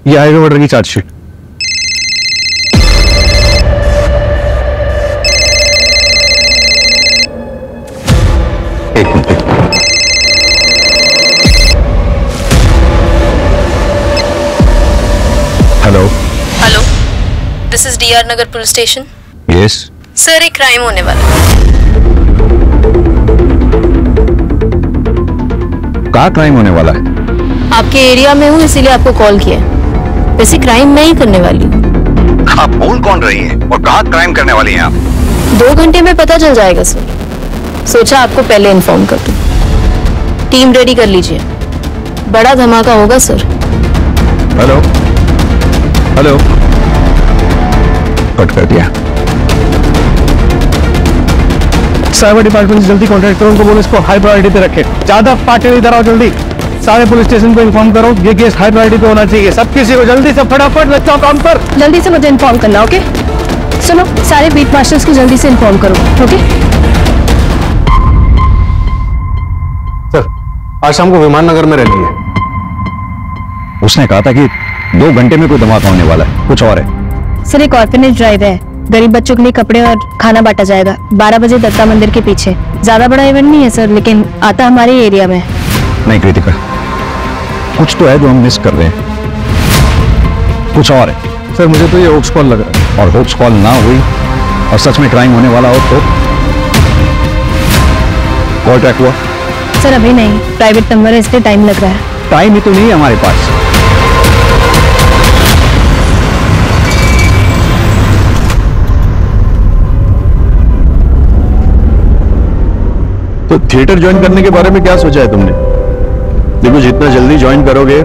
ये highway murder की chargesheet. एक minute. Hello hello, this is DR Nagar police station. Yes sir, एक crime होने वाला है। कहाँ क्राइम होने वाला है? आपके एरिया में हूँ, इसीलिए आपको कॉल किया है। वैसे क्राइम मैं ही करने वाली हूँ। आप बोल कौन रही हैं और कहाँ क्राइम करने वाली हैं आप? 2 घंटे में पता चल जाएगा सर। सोचा आपको पहले इन्फॉर्म कर दूं। टीम रेडी कर लीजिए, बड़ा धमाका होगा सर। हेलो हेलो, कट कर दिया। साइबर डिपार्टमेंट से जल्दी कॉन्टेक्ट करो, उनको बोलो इसको हाई प्रायोरिटी पे रखे। ज्यादा पार्टी इधर आओ, जल्दी सारे पुलिस स्टेशन को इन्फॉर्म करो, ये केस हाई प्रायोरिटी पे होना चाहिए। सब किसी को जल्दी से फटाफट लगता काम पर। जल्दी से मुझे इन्फॉर्म करना, ओके? सुनो, सारे बीट मास्टर्स को जल्दी से इन्फॉर्म करो, ओके? सर, आज शाम को विमान नगर में रैली है। उसने कहा था कि 2 घंटे में कोई धमाका होने वाला है, कुछ और है। सर, एक ऑर्फनेज ड्राइव है, गरीब बच्चों के लिए कपड़े और खाना बांटा जाएगा। 12 बजे दत्ता मंदिर के पीछे। ज्यादा बड़ा इवेंट नहीं है सर, लेकिन आता हमारे एरिया में। नहीं कृतिका, कुछ तो है जो हम मिस कर रहे हैं, कुछ और है। सर, मुझे तो ये होप्स कॉल लग रहा है। और होप्स कॉल ना हुई और सच में क्राइम होने वाला हो तो? कॉल ट्रैक हुआ? सर अभी नहीं, प्राइवेट नंबर है, इसलिए टाइम लग रहा है। टाइम ही तो नहीं है हमारे पास। तो थिएटर ज्वाइन करने के बारे में क्या सोचा है तुमने? देखो, जितना जल्दी ज्वाइन करोगे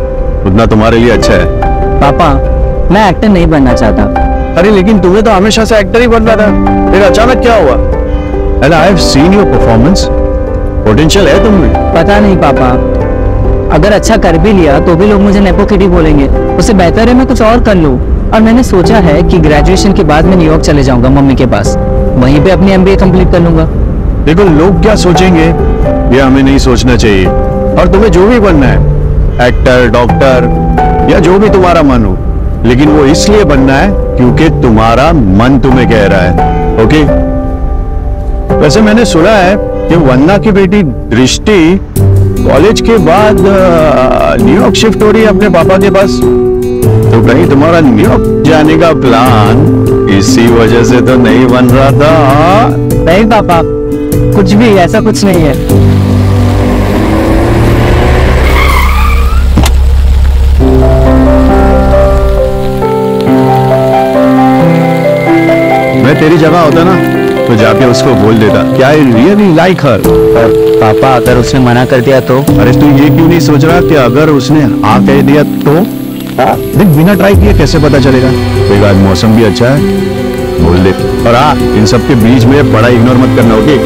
उतना तुम्हारे लिए अच्छा है। पापा, मैं एक्टर नहीं बनना चाहता। अरे लेकिन तुम्हें तो हमेशा से एक्टर ही बनना था, फिर अचानक क्या हुआ? And I have seen your performance, potential है तुममें। पता नहीं पापा, अगर अच्छा कर भी लिया तो भी लोग मुझे नेपो किडी बोलेंगे। उससे बेहतर है मैं कुछ और कर लूं। और मैंने सोचा है कि ग्रेजुएशन के बाद मैं न्यूयॉर्क चले जाऊंगा मम्मी के पास, वहीं पे अपनी MBA कंप्लीट कर लूंगा। देखो, लोग क्या सोचेंगे ये हमें नहीं सोचना चाहिए। और तुम्हें जो भी बनना है, एक्टर, डॉक्टर या जो भी तुम्हारा मन हो, लेकिन वो इसलिए बनना है क्योंकि तुम्हारा मन तुम्हें कह रहा है। ओके? वैसे मैंने सुना है कि वंदना की बेटी दृष्टि कॉलेज के बाद न्यूयॉर्क शिफ्ट हो रही है अपने पापा के पास। तो कहीं तुम्हारा न्यूयॉर्क जाने का प्लान इसी वजह से तो नहीं बन रहा था? नहीं पापा, कुछ भी ऐसा कुछ नहीं है। मैं तेरी जगह होता ना तो जाके उसको बोल देता कि आई रियली लाइक हर। पर पापा, अगर उसने मना कर दिया तो? अरे तू ये क्यों नहीं सोच रहा कि अगर उसने हाँ कह दिया तो? देख, बिना ट्राई किए कैसे पता चलेगा? कोई बात, मौसम भी अच्छा है, बोल दे। और हाँ, इन सब के बीच में बड़ा इग्नोर मत करना, ओके?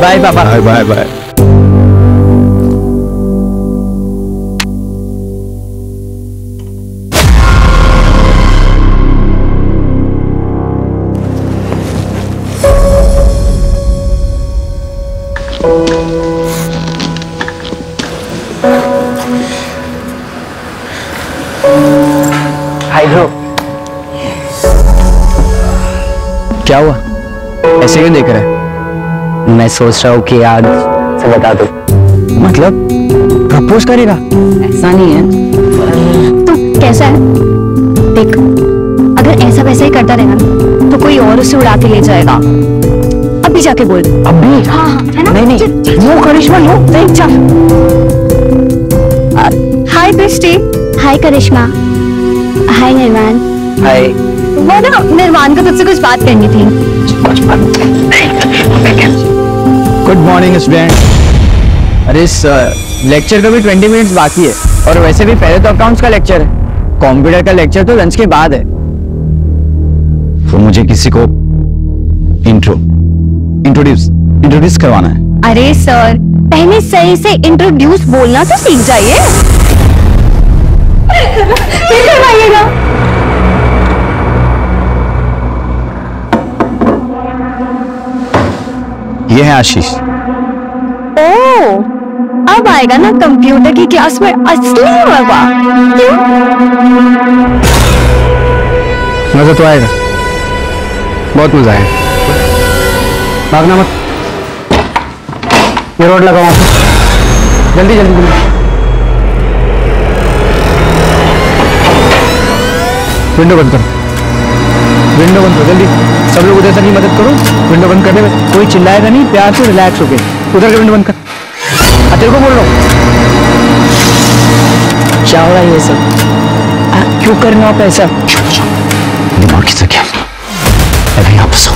बाय पापा। Bye bye bye. Hi bro. क्या हुआ, ऐसे क्यों देख रहा है? मैं सोच रहा हूँ कि आज से बता दो। मतलब प्रपोज करेगा? ऐसा नहीं है। तो कैसा है? देख, अगर ऐसा वैसा ही करता रहेगा तो कोई और उसे उड़ा के ले जाएगा। अभी जाके बोल। अभी? हाँ हाँ, है ना? नहीं नहीं, नो करिश्मा, नो। देख, जा। हाय दृष्टि। हाय करिश्मा। हाय निर्वाण। हाय। वो ना, निर्वाण को तुझसे कुछ बात करनी थी। Good morning student. अरे इस लेक्चर का भी 20 मिनट्स बाकी है, और वैसे भी पहले तो अकाउंट्स का लेक्चर है, कंप्यूटर का लेक्चर तो लंच के बाद है। तो मुझे किसी को इंट्रोड्यूस करवाना है। अरे सर, पहले सही से इंट्रोड्यूस बोलना तो सीख जाइए। फिर करवाइएगा। ये है आशीष। ओह, अब आएगा ना कंप्यूटर की क्लास में असली मजा। क्यों? मजा तो आएगा, बहुत मजा आएगा। भागना मत, ये रोड लगाओ, जल्दी जल्दी जल्दी। विंडो बंद करो, विंडो बंद करो जल्दी। सब लोग उधर से की मदद करो, विंडो बंद करने में कोई चिल्लाएगा नहीं, प्यार से रिलैक्स होके उधर का विंडो बंद कर। तेरे को बोल रहा हूँ, क्या हो रहा है ये सब? क्यों कर रहे हो आप ऐसा? दिमाग की क्या अभी वापस हो।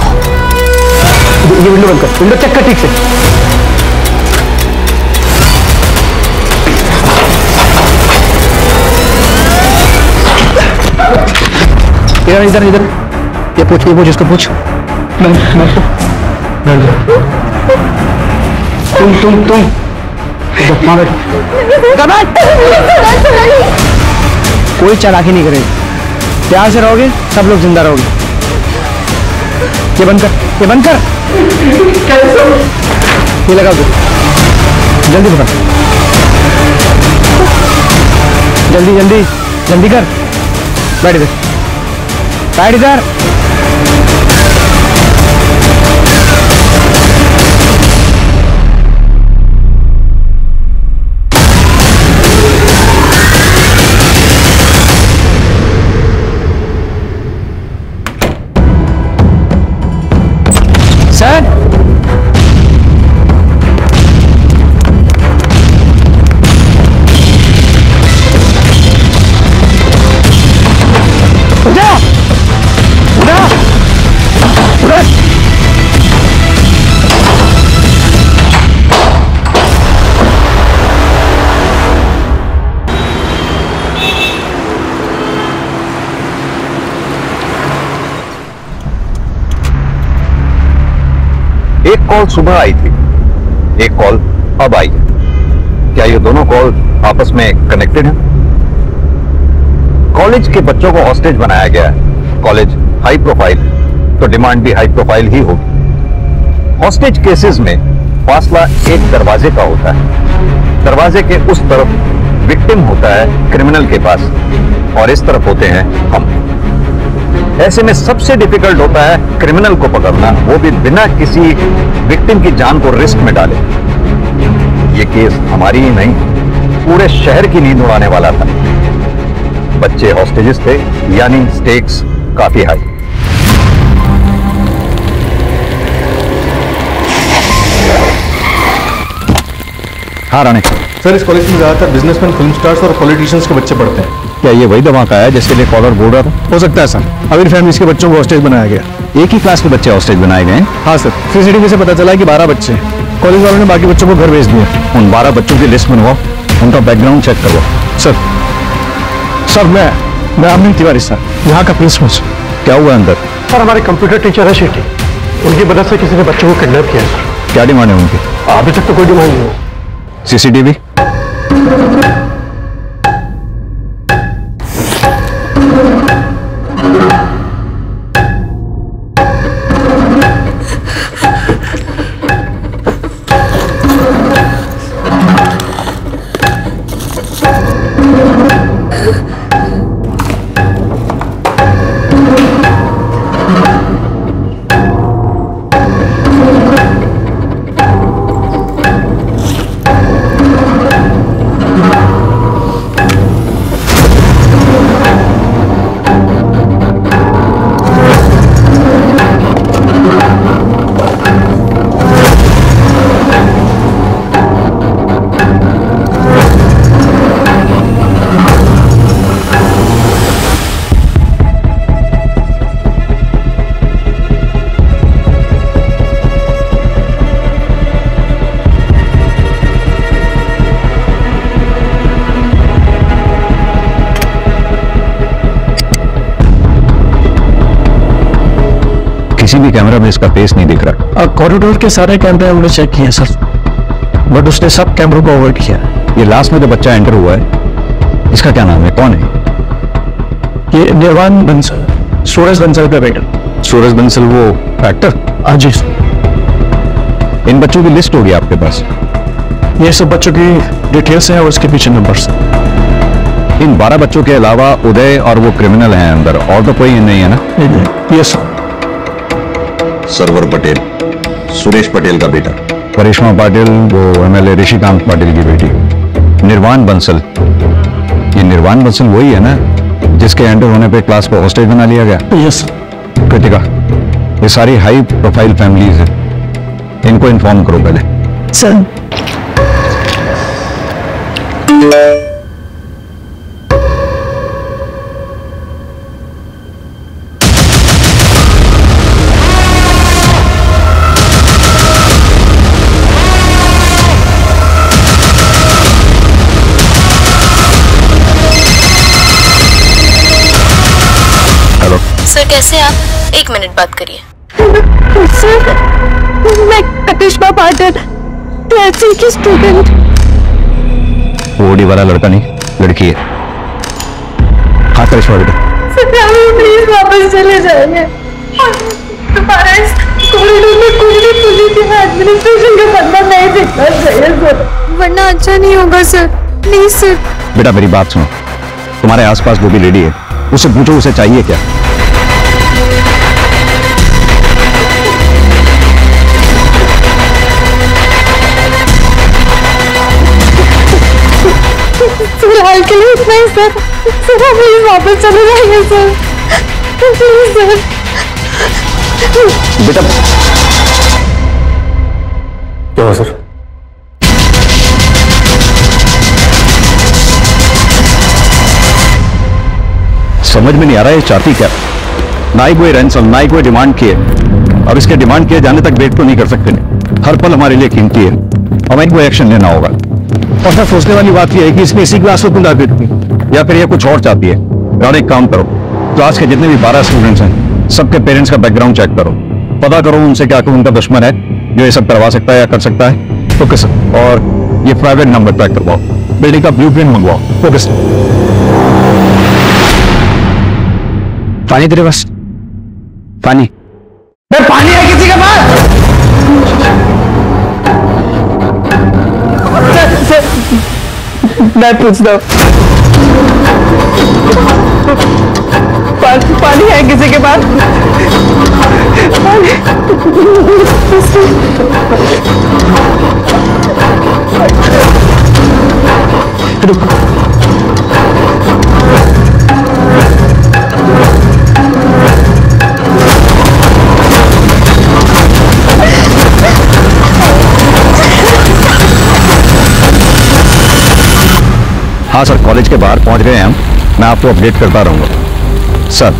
ये विंडो बंद कर, विंडो चेक कर ठीक से। इधर इधर इधर, ये पूछ इसको पूछ। तुम कोई चालाकी नहीं करेगी, प्यार से रहोगे सब लोग जिंदा रहोगे। ये बंद कर, ये बंद कर। ये लगा दो, जल्दी पकड़, जल्दी जल्दी जल्दी कर। बैठ इधर, बैठ इधर। सर एक कॉल सुबह आई थी, एक कॉल अब आई है। क्या ये दोनों कॉल आपस में कनेक्टेड हैं? कॉलेज के बच्चों को हॉस्टेज बनाया गया है। कॉलेज हाई प्रोफाइल है, तो डिमांड भी हाई प्रोफाइल ही होगी। हॉस्टेज केसेस में फासला एक दरवाजे का होता है, दरवाजे के उस तरफ विक्टिम होता है क्रिमिनल के पास, और इस तरफ होते हैं हम। ऐसे में सबसे डिफिकल्ट होता है क्रिमिनल को पकड़ना, वो भी बिना किसी विक्टिम की जान को रिस्क में डाले। ये केस हमारी ही नहीं, पूरे शहर की नींद उड़ाने वाला था। बच्चे हॉस्टेजेस थे, यानी स्टेक्स काफी हाई। हाँ राणे, सर इस कॉलेज में ज्यादातर बिजनेसमैन, फिल्म स्टार्स और पॉलिटिशियंस के बच्चे पढ़ते हैं। क्या ये वही धमाका है जिसके लिए कॉलर बोल रहा था? हो सकता है सर, अमीर फैमिलीज के बच्चों को हॉस्टेज बनाया गया। एक ही क्लास के बच्चे हॉस्टेज बनाए गए हैं? हाँ सर, सीसीटीवी से पता चला कि 12 बच्चे। कॉलेज वालों ने बाकी बच्चों को घर भेज दिया। उन 12 बच्चों की लिस्ट बनवाओ, उनका बैकग्राउंड चेक करवाओ। सर मैं अमित तिवारी सर, यहाँ का प्रिंसिपल। क्या हुआ अंदर? सर हमारे कंप्यूटर टीचर है शेट्टी, उनकी मदद से किसी ने बच्चों को किडनैप किया है सर। क्या डिमांड है उनकी? अभी तक तो कोई डिमांड नहीं है। सीसीटीवी? किसी भी कैमरा में इसका फेस नहीं दिख रहा। कॉरिडोर के सारे कैमरे हमने चेक किए सर, बट उसने सब कैमरों को अवॉइड किया। ये लास्ट में जो बच्चा एंटर हुआ है, इसका क्या नाम है, कौन है? ये निर्वाण बंसल, सूरज बंसल का बेटा। सूरज बंसल, वो एक्टर? हाँ जी। इन बच्चों की लिस्ट होगी आपके पास? ये सब बच्चों की डिटेल्स हैं और उसके पीछे नंबर्स हैं। इन 12 बच्चों के अलावा उदय और वो क्रिमिनल हैं अंदर, और तो कोई नहीं है ना? यस सरवर पटेल, सुरेश पटेल का बेटा। करिश्मा पाटिल वो एमएलए ऋषिकांत पाटिल की बेटी। निर्वाण बंसल, ये निर्वाण बंसल वही है ना जिसके एंटर होने पे क्लास को हॉस्टेज बना लिया गया? यस। कृतिका, ये सारी हाई प्रोफाइल फैमिलीज है, इनको इन्फॉर्म करो पहले। सर सर कैसे आप? 1 मिनट बात करिए। सर मैं करिश्मा पाटिल, 12th की स्टूडेंट। वो ओडी वाला लड़का नहीं, लड़की है। हाँ करिश्मा बेटा। सर हमें प्लीज वापस चले जाइए। तुम्हारा इस कॉरिडोर में कोई भी पुलिस या एडमिनिस्ट्रेशन का बंदा नहीं दिखना चाहिए सर, वरना अच्छा नहीं होगा सर। Please sir. बेटा मेरी बात सुनो, तुम्हारे आसपास वो भी लेडी है, उससे पूछो उसे चाहिए क्या। फिलहाल के लिए इतना ही सर। सर आप प्लीज वापस चले जाइए सर, प्लीज सर। बेटा क्या हुआ सर? समझ में नहीं आ रहा है चाहती क्या। ना ही कोई रैंसम, ना ही कोई डिमांड की है। अब इसके डिमांड किए जाने तक वेट तो नहीं कर सकते नहीं। हर पल हमारे लिए कीमती है, हमें कोई एक्शन लेना होगा। और सर सोचने वाली बात यह है कि इसमें इसी क्लास में बुला देती या फिर ये कुछ और चाहती है। और एक काम करो, क्लास के जितने भी 12 स्टूडेंट्स हैं सबके पेरेंट्स का बैकग्राउंड चेक करो, पता करो उनसे क्या कोई उनका दुश्मन है जो ये सब करवा सकता है या कर सकता है। Okay sir. और ये प्राइवेट नंबर ट्रैक करवाओ, बिल्डिंग का ब्लूप्रिंट मंगवाओ। Okay sir. पानी तेरे पास? पानी? पानी है किसी के पास? मैं पूछता हूँ, पानी है किसी के पास? हाँ सर, कॉलेज के बाहर पहुंच गए हैं हम, मैं आपको अपडेट करता रहूंगा सर।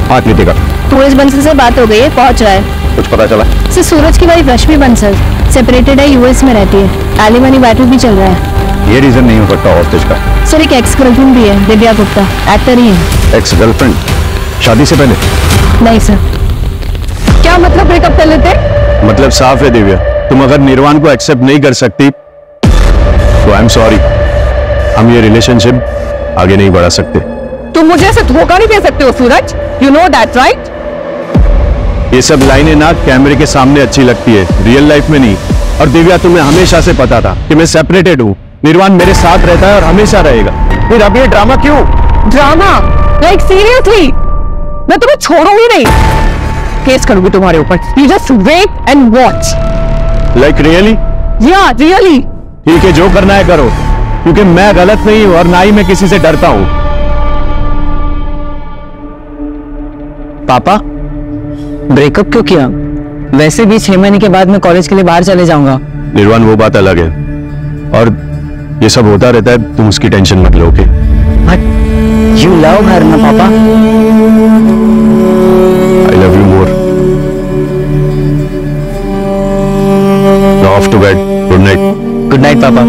हाँ कृतिका, सूरज बंसल से बात हो गई है, पहुंच रहा है। कुछ पता चला? सर सूरज की वाइफ रश्मि बंसल सेपरेटेड है, यूएस में रहती है। एलिमनी बैटल भी चल रहा है। ये रीजन नहीं हो सकता हॉस्टेज का। सर एक एक्स गर्लफ्रेंड भी है, दिव्या गुप्ता, एक्टर ही है। Ex girlfriend? शादी से पहले? नहीं सर। क्या मतलब ब्रेकअप कर लेते? मतलब साफ है दिव्या, तुम अगर निर्वाण को एक्सेप्ट नहीं कर सकती तो आई एम सॉरी, हम ये रिलेशनशिप आगे नहीं बढ़ा सकते। तुम मुझे ऐसे धोखा नहीं दे सकते हो सूरज, यू नो दैट राइट? ये सब लाइनें ना कैमरे के सामने अच्छी लगती है, रियल लाइफ में नहीं। और दिव्या तुम्हें हमेशा से पता था कि मैं सेपरेटेड हूँ, निर्वाण मेरे साथ रहता है और हमेशा रहेगा। फिर अब ये ड्रामा क्यों? ड्रामा? लाइक सीरियसली मैं तुम्हें छोड़ूंगी नहीं, केस करूंगी तुम्हारे ऊपर। You just wait and watch. Like really? या रियली। ठीक है, जो करना है करो, क्योंकि मैं गलत नहीं हूं और ना ही मैं किसी से डरता हूं। पापा ब्रेकअप क्यों किया? वैसे भी 6 महीने के बाद मैं कॉलेज के लिए बाहर चले जाऊंगा। निर्वाण वो बात अलग है, और ये सब होता रहता है, तुम उसकी टेंशन मत लो। ओके? यू लव हर ना पापा? I love you more. Now off to bed. Good night. Good night पापा।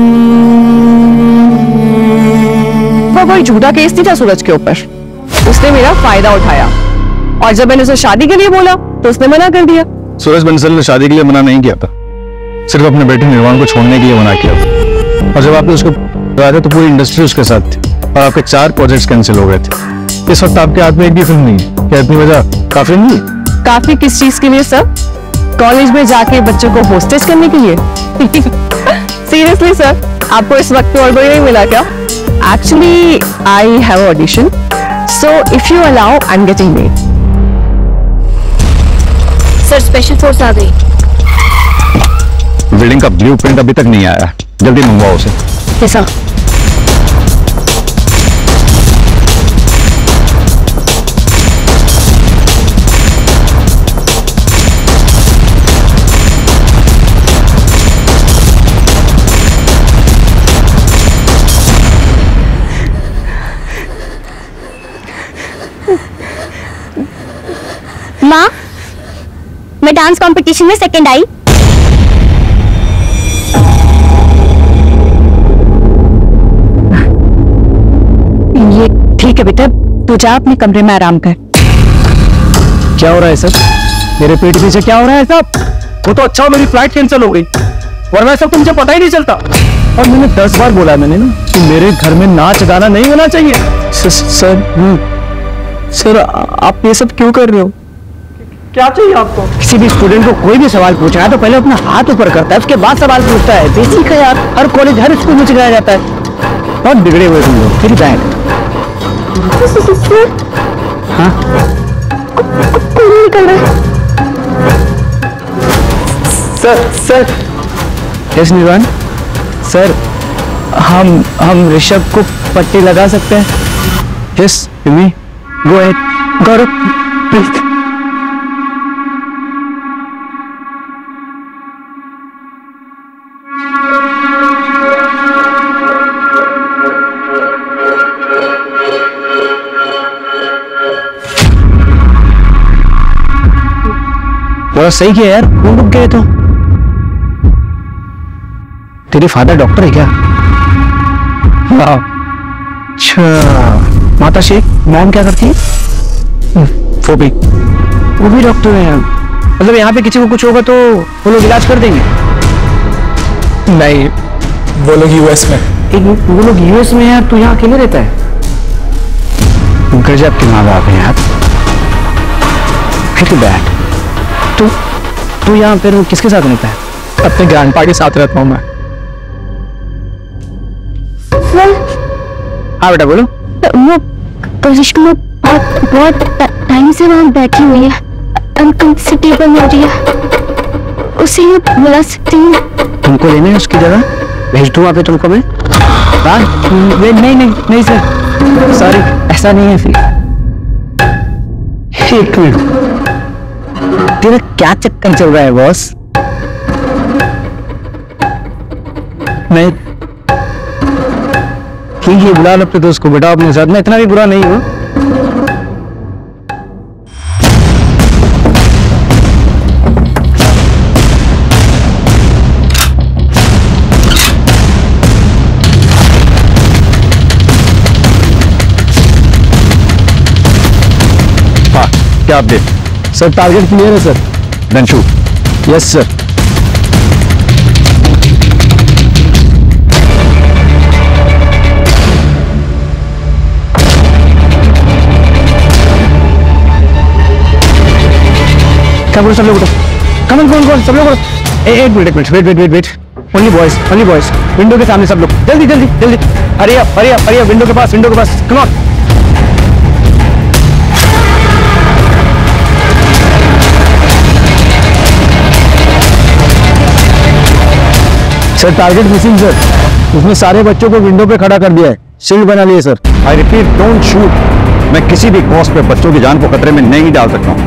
वो कोई झूठा केस नहीं था सूरज के ऊपर, उसने मेरा फायदा उठाया, और जब मैंने उसे शादी के लिए बोला तो उसने मना कर दिया। सूरज बंसल ने शादी के लिए मना नहीं किया था, सिर्फ अपने बेटे निर्वाण को छोड़ने के लिए मना किया था। और जब आपने उसको बुलाया था तो पूरी इंडस्ट्री उसके साथ थी और आपके 4 प्रोजेक्ट्स कैंसिल हो गए थे। इस वक्त आपके हाथ में एक भी फिल्म नहीं है, क्या इतनी वजह काफी नहीं? काफी किस चीज के लिए सर? कॉलेज में जाके बच्चों को होस्टेज करने के लिए? सीरियसली सर, आपको इस वक्त और कोई नहीं मिला क्या? Actually I have audition, so if you allow I am getting late. Sir special force आ गई। बिल्डिंग का ब्लूप्रिंट अभी तक नहीं आया, जल्दी मंगवाओ उसे। कैसा? माँ, मैं डांस कंपटीशन में सेकंड आई। ये ठीक है बेटा, तू जा अपने कमरे में आराम कर। क्या हो रहा है सब? मेरे पेट पीछे क्या हो रहा है सब? वो तो अच्छा हो मेरी फ्लाइट कैंसिल हो गई, वरना सब तो मुझे पता ही नहीं चलता। और मैंने 10 बार बोला मैंने ना कि मेरे घर में नाच गाना नहीं होना चाहिए। सर आप ये सब क्यों कर रहे हो? क्या चाहिए आपको? किसी भी स्टूडेंट को कोई भी सवाल पूछना है तो पहले अपना हाथ ऊपर करता है, उसके बाद सवाल पूछता है। बेसिक है यार, हर कॉलेज हर स्कूल में सिखाया जाता है। बहुत बिगड़े हुए तुम लोग। फिर बैग। हाँ सर यस निर्वाण सर, हम ऋषभ को पट्टी लगा सकते हैं? Yes go ahead Gaurav please. बड़ा सही किया यार, क्यों रुक गए? तो तेरे फादर डॉक्टर है क्या? अच्छा, माता शेख मॉम क्या करती है? वो भी डॉक्टर है। मतलब यहाँ पे किसी को कुछ होगा तो वो लोग इलाज कर देंगे? नहीं, वो लोग यूएस में। वो लोग यूएस में यार, तू यहाँ अकेले रहता है? गजब के माँ बाप है यार। फिर बैठ, तू यहाँ फिर किसके साथ रहता है? अपने ग्रैंडपा के साथ रहता हूँ मैं। हाँ बेटा बोलो। वो करिश्मा बहुत टाइम से वहाँ बैठी हुई है, अनकंफर्टेबल हो रही है, उसे ये बुला सकती हूँ? तुमको लेना है उसकी जगह? भेज दूँ वहाँ पे तुमको मैं? नहीं सर, सॉरी, ऐसा नहीं है। फिर एक मिनट, तेरा क्या चक्कर चल रहा है बॉस? मैं ठीक है, बुला लो अपने दोस्त को बेटा अपने साथ। मैं इतना भी बुरा नहीं हूँ। हाँ, क्या अपडेट? सर टारगेट क्लियर है sir. Then shoot. Yes sir. क्या बोलो सब लोग? कमन कौन सब लोग? एक minute wait. Only boys window के सामने सब लोग, जल्दी हरी अप विंडो के पास come on. Sir target missing sir, उसने सारे बच्चों को विंडो पे खड़ा कर दिया है, शील्ड बना लिए sir. I repeat, don't shoot. मैं किसी भी कॉस्ट पे बच्चों की जान को खतरे में नहीं डाल सकता हूँ।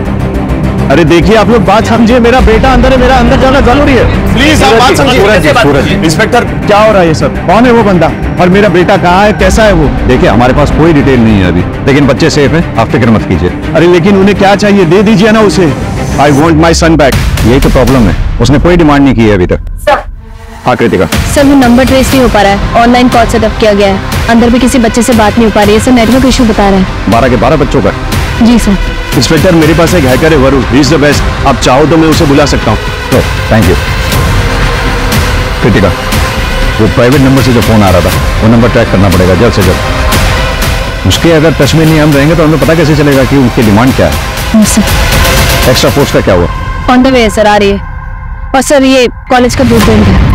अरे देखिए आप लोग बात समझिए, मेरा बेटा अंदर है, मेरा अंदर जाना जरूरी है। प्लीज आप बात समझिए। सूरज जी, इंस्पेक्टर क्या हो रहा है ये सब? कौन है वो बंदा और मेरा बेटा कहाँ है, कैसा है वो? देखिए हमारे पास कोई डिटेल नहीं है अभी, लेकिन बच्चे सेफ हैं, आप फिक्र मत कीजिए। अरे लेकिन उन्हें क्या चाहिए, दे दीजिए ना उसे। I want my son back. यही तो प्रॉब्लम है, उसने कोई डिमांड नहीं की है अभी तक। हाँ कृतिका। सर वो नंबर ट्रेस नहीं हो पा रहा है, ऑनलाइन कॉल सेटअप किया गया है, अंदर भी किसी बच्चे से बात नहीं हो पा रही है सर, नेटवर्क इशू बता रहे हैं। 12 के 12 बच्चों का? जी सर। इंस्पेक्टर मेरे पास एक हैकर है Varun, he is the best. आप चाहो तो मैं उसे बुला सकता हूँ। Thank you. कृतिका, वो प्राइवेट नंबर से जो फोन आ रहा था वो नंबर ट्रैक करना पड़ेगा जल्द से जल्द। उसके अगर टच में नहीं हम रहेंगे तो हमें पता कैसे चलेगा कि उनकी डिमांड क्या है। एक्स्ट्रा फोर्स का क्या हुआ? ऑन द वे है सर, आ रही है। और सर ये कॉलेज का ब्लूप्रिंट है।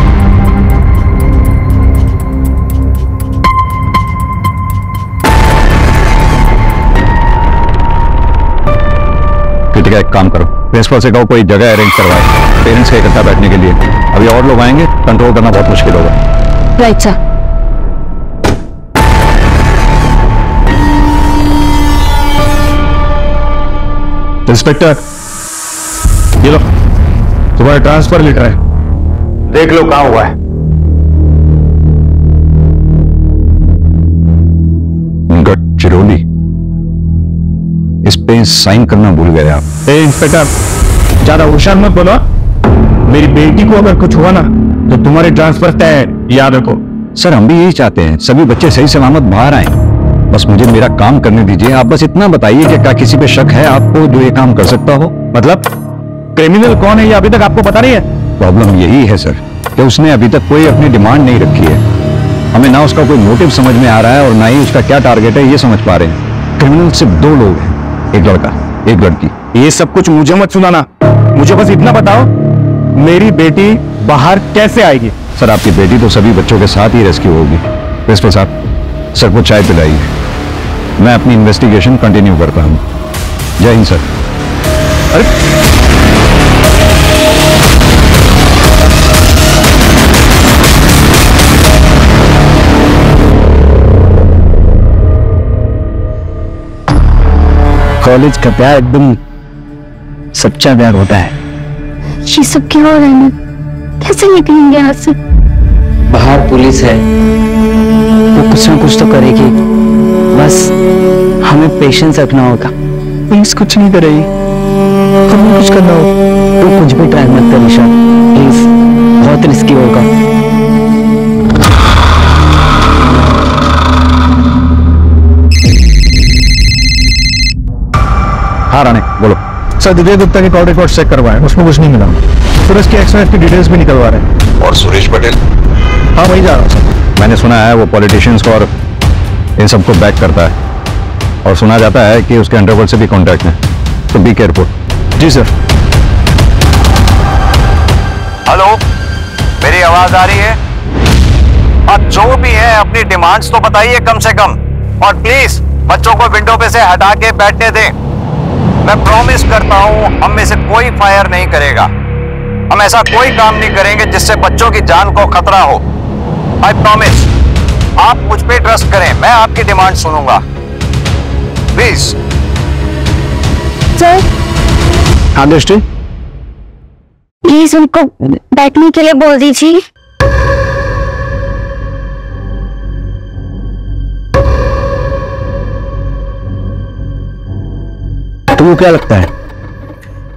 भैया एक काम करो, प्रिंसिपल से कहो कोई जगह अरेंज करवाए पेरेंट्स के इकट्ठा बैठने के लिए। अभी और लोग आएंगे, कंट्रोल करना बहुत मुश्किल होगा। Right sir. इंस्पेक्टर, ये लो तुम्हारा ट्रांसफर लेटर है, देख लो कहां हुआ है। गढ़चिरौली, इस पे साइन करना भूल गए आप। इंस्पेक्टर, ज्यादा होशियार मत बोलो। मेरी बेटी को अगर कुछ हुआ ना तो तुम्हारे ट्रांसफर तय है, याद रखो। सर हम भी यही चाहते हैं, सभी बच्चे सही सलामत बाहर आए, बस मुझे मेरा काम करने दीजिए। आप बस इतना बताइए कि क्या किसी पे शक है आपको जो ये काम कर सकता हो? मतलब क्रिमिनल कौन है ये अभी तक आपको पता नहीं है? प्रॉब्लम यही है सर कि उसने अभी तक कोई अपनी डिमांड नहीं रखी है। हमें ना उसका कोई मोटिव समझ में आ रहा है और ना ही उसका क्या टारगेट है ये समझ पा रहे हैं। क्रिमिनल सिर्फ 2 लोग हैं, एक लड़का एक लड़की। ये सब कुछ मुझे मत सुनाना, मुझे बस इतना बताओ मेरी बेटी बाहर कैसे आएगी? सर आपकी बेटी तो सभी बच्चों के साथ ही रेस्क्यू होगी। प्रिंसिपल साहब, सर को चाय पिलाइए, मैं अपनी इन्वेस्टिगेशन कंटिन्यू करता हूं। जय हिंद सर। अरे कॉलेज का प्यार एकदम सच्चा प्यार होता है। ये सब क्या हो रहा है? मैं कैसे निकलेंगे यहाँ से? बाहर पुलिस है, वो कुछ ना कुछ तो करेगी, बस हमें पेशेंस रखना होगा। पुलिस कुछ नहीं करेगी, हमें कुछ करना होगा। तो कुछ भी ट्राई मत कर निशा, प्लीज, बहुत रिस्की होगा। हाँ राणे बोलो। सर दिव्या गुप्ता के कॉल रिकॉर्ड चेक करवाए, उसमें कुछ नहीं मिला। सूरज की एक्सीडेंट की डिटेल्स भी निकलवा रहे हैं। और सुरेश पटेल? हाँ वही जा रहा हूँ सर। मैंने सुना है वो पॉलिटिशियंस को और इन सबको बैक करता है और सुना जाता है कि उसके अंडरवर्ल्ड से भी कॉन्टैक्ट है, तो बी केयरफुल। जी सर। हेलो, मेरी आवाज आ रही है? अब जो भी है अपनी डिमांड्स तो बताइए कम से कम, और प्लीज बच्चों को विंडो पे से हटा के बैठने दें। मैं प्रॉमिस करता हूं हम में से कोई फायर नहीं करेगा। हम ऐसा कोई काम नहीं करेंगे जिससे बच्चों की जान को खतरा हो। I promise. आप मुझ पे ट्रस्ट करें, मैं आपकी डिमांड सुनूंगा, प्लीज। सर हाँ दृष्टि, प्लीज उनको बैठने के लिए बोल दीजिए। तुमको क्या लगता है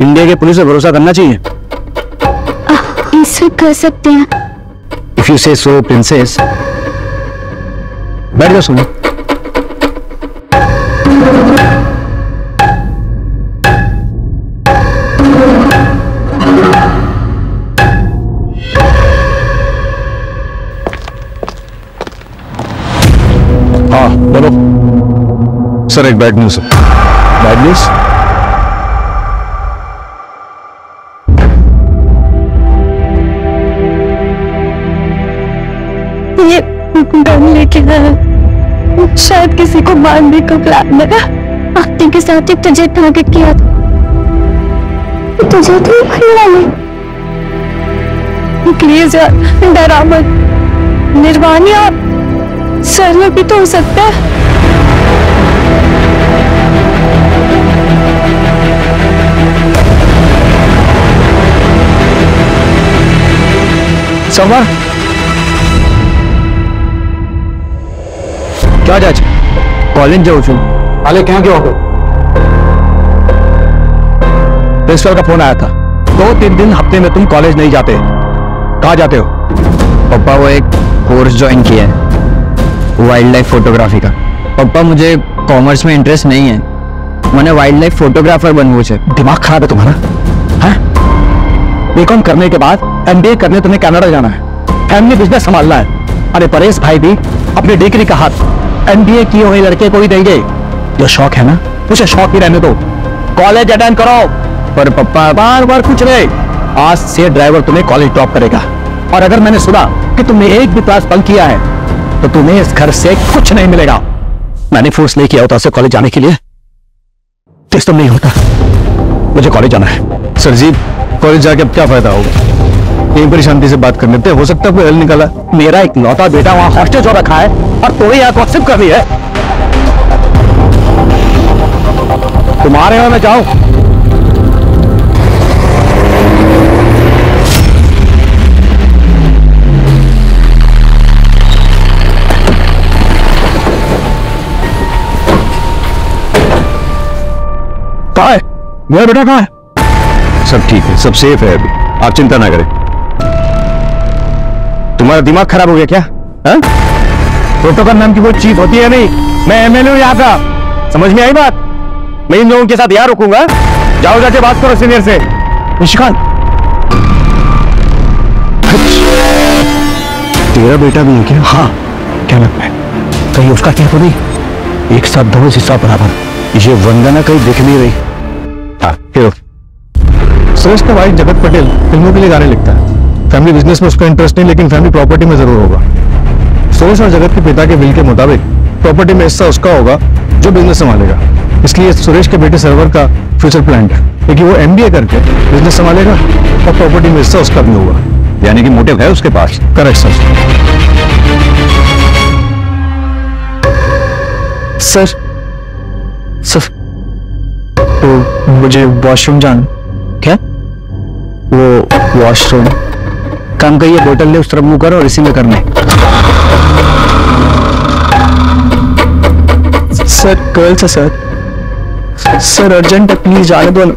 इंडिया के पुलिस पे भरोसा करना चाहिए? इसे कर सकते हैं। इफ यू से सो प्रिंसेस। बैठ जाओ, सुनो। हाँ बोलो। सर एक बैड न्यूज है। Bad news? ये गन लेके गया, शायद किसी को मारने का प्लान लगा। आते के साथ ही तुझे टारगेट किया था, तुझे तो मारना नहीं। प्लीज यार डरा मत। निर्वाणी आप सर में भी तो हो सकता है। सवा क्या जाए कॉलेज जाओ छू हाले क्या क्यों हो? प्रिंसिपल का फोन आया था, 2-3 दिन हफ्ते में तुम कॉलेज नहीं जाते। कहाँ जाते हो? पापा वो एक कोर्स ज्वाइन किया है वाइल्ड लाइफ फोटोग्राफी का। पापा मुझे कॉमर्स में इंटरेस्ट नहीं है, मैंने वाइल्ड लाइफ फोटोग्राफर बनवू है। दिमाग खराब है तुम्हारा? हैं? बीकॉम करने के बाद एमबीए करने तुम्हें कनाडा जाना है, फैमिली बिजनेस संभालना है। अरे परेश भाई भी अपनी डिग्री का हाथ एमबीए किए हुए लड़के को ही देंगे। जो शौक है ना उसे शौक ही रहने दो, कॉलेज अटेंड करो। पर पप्पा बार बार कुछ नहीं, आज से ड्राइवर तुम्हें कॉलेज ड्रॉप करेगा। और अगर मैंने सुना कि तुमने एक भी क्लास बंक किया है तो तुम्हें इस घर से कुछ नहीं मिलेगा। मैंने फोर्स नहीं किया होता उसे कॉलेज जाने के लिए, सिस्टम नहीं होता। मुझे कॉलेज जाना है। सर जी, कॉलेज जाके अब क्या फायदा होगा? यहीं पर शांति से बात कर लेते हैं, हो सकता है कोई हल निकाला। मेरा एक लौता बेटा वहां हॉस्टेज हो रखा है और तुम्हें यहाँ गॉसिप कर रही है। तुम्हारे यहाँ मैं जाऊं? कहाँ है मेरा बेटा? कहाँ है? सब ठीक है, सब सेफ है अभी, आप चिंता ना करें। तुम्हारा दिमाग खराब हो गया क्या? प्रोटोकॉल नाम की कोई चीज होती है नहीं। मैं एमएलए हूं यहाँ का, समझ में आई बात? मैं इन लोगों के साथ यहाँ रुकूंगा? जाओ जाके बात करो सीनियर से। निशिकांत, तेरा बेटा भी है क्या? हाँ, क्या लगता है कहीं उसका क्या तो नहीं? एक साथ दो हिस्सा बराबर। ये वंदना कहीं दिख नहीं रही। हाँ, फिर सुरेश का भाई जगत पटेल फिल्मों के लिए गाने लिखता है। फैमिली बिजनेस में उसका इंटरेस्ट नहीं, लेकिन फैमिली प्रॉपर्टी में जरूर होगा। सुरेश और जगत के पिता के बिल के मुताबिक प्रॉपर्टी में हिस्सा उसका होगा जो बिजनेस संभालेगा। इसलिए सुरेश के बेटे सर्वर का फ्यूचर प्लान है, लेकिन वो एमबीए करके बिजनेस संभालेगा और प्रॉपर्टी में हिस्सा उसका भी होगा। यानी कि मोटिव है उसके पास। Correct sir. सर तो मुझे वॉशरूम जाना। क्या? वो वॉशरूम काम का, ये बोतल ले उस तरफ मुंह करो और इसी में करना है। सर गर्ल से सर अर्जेंट है, प्लीज जाने दो ना।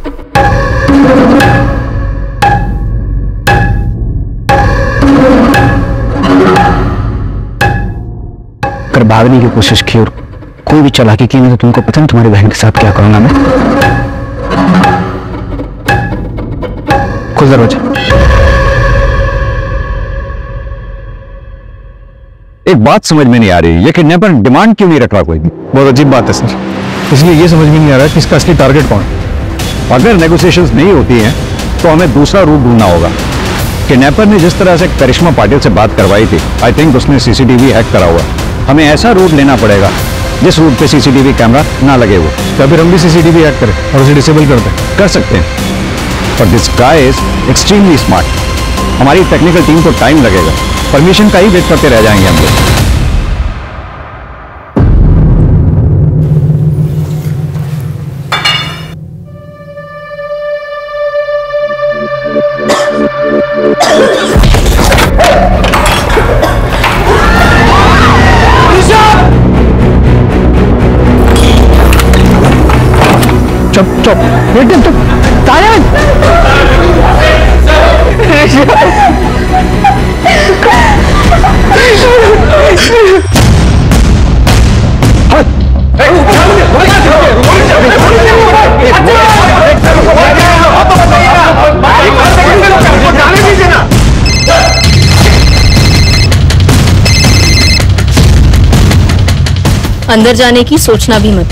अगर भागने की कोशिश की और कोई भी चालाकी की नहीं तो तुमको पता है तुम्हारी बहन के साथ क्या करूंगा मैं? खुद दरवाजा। एक बात समझ में नहीं आ रही, ये किडनैपर डिमांड क्यों नहीं रख रहा कोई भी? बहुत अजीब बात है सर, इसलिए ये समझ में नहीं आ रहा कि इसका असली टारगेट कौन है। अगर नेगोशिएशंस नहीं होती हैं तो हमें दूसरा रूट ढूंढना होगा। किडनैपर ने जिस तरह से करिश्मा पाटिल से बात करवाई थी, आई थिंक उसने सीसीटीवी हैक करा हुआ। हमें ऐसा रूट लेना पड़ेगा जिस रूट पे सीसीटीवी कैमरा ना लगे हो। या फिर हम भी सीसीटीवी हैक करें और उसे डिसेबल कर दें। कर सकते हैं, पर this guy is extremely smart. हमारी टेक्निकल टीम को टाइम लगेगा, परमिशन का ही वेट करते रह जाएंगे हम लोग। चुप एकदम चुप। अंदर जाने की सोचना भी मत,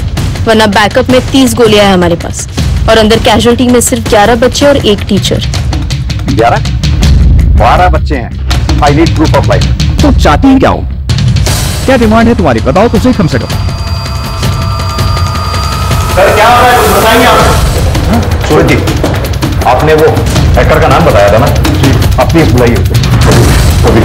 वरना बैकअप में 30 गोलियां हैं हमारे पास और अंदर कैजुअल्टी में सिर्फ 11 बच्चे और एक टीचर। 11? 12 बच्चे हैं। I need proof of life. तो चाहती क्या हो? क्या डिमांड है तुम्हारी? बताओ तो सही कम से कम। सर क्या हो रहा है कुछ बताएंगे आप? सूरज जी, आपने वो हैकर का नाम बताया था ना जी, आप प्लीज बुलाइए उसे। कभी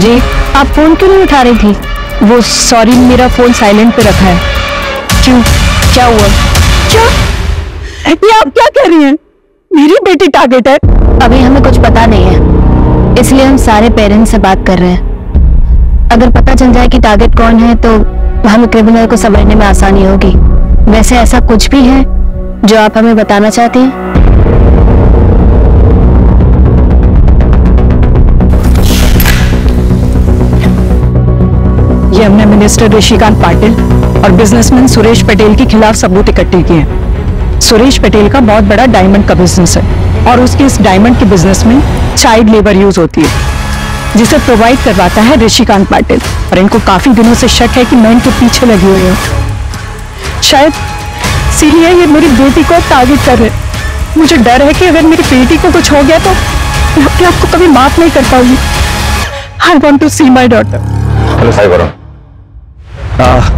जी, आप फोन क्यों नहीं उठा रही थी? वो सॉरी, मेरा फोन साइलेंट पे रखा है। क्यों, क्या हुआ? क्या? ये आप क्या कह रही हैं? मेरी बेटी टारगेट है। अभी हमें कुछ पता नहीं है, इसलिए हम सारे पेरेंट्स से बात कर रहे हैं। अगर पता चल जाए कि टारगेट कौन है तो हमें क्रिमिनल को समझने में आसानी होगी। वैसे ऐसा कुछ भी है जो आप हमें बताना चाहती हैं? ये मिनिस्टर ऋषिकांत पाटिल और बिजनेसमैन सुरेश पटेल के खिलाफ सबूत इकट्ठे किए हैं। सुरेश पटेल का बहुत बड़ा डायमंड का बिजनेस है और उसके इस डायमंड के बिजनेस में चाइल्ड लेबर यूज होती है, जिसे प्रोवाइड करवाता है ऋषिकांत पाटिल। और इनको काफी दिनों से शक है कि मैं इनके पीछे लगी हुई हूँ। शायद इसीलिए ये मेरी बेटी को टारगेट कर रहे। मुझे डर है कि अगर मेरी बेटी को कुछ हो गया तो मैं अपने आप को कभी माफ नहीं कर पाऊंगी। I want to see my daughter. Hello Sai Varun.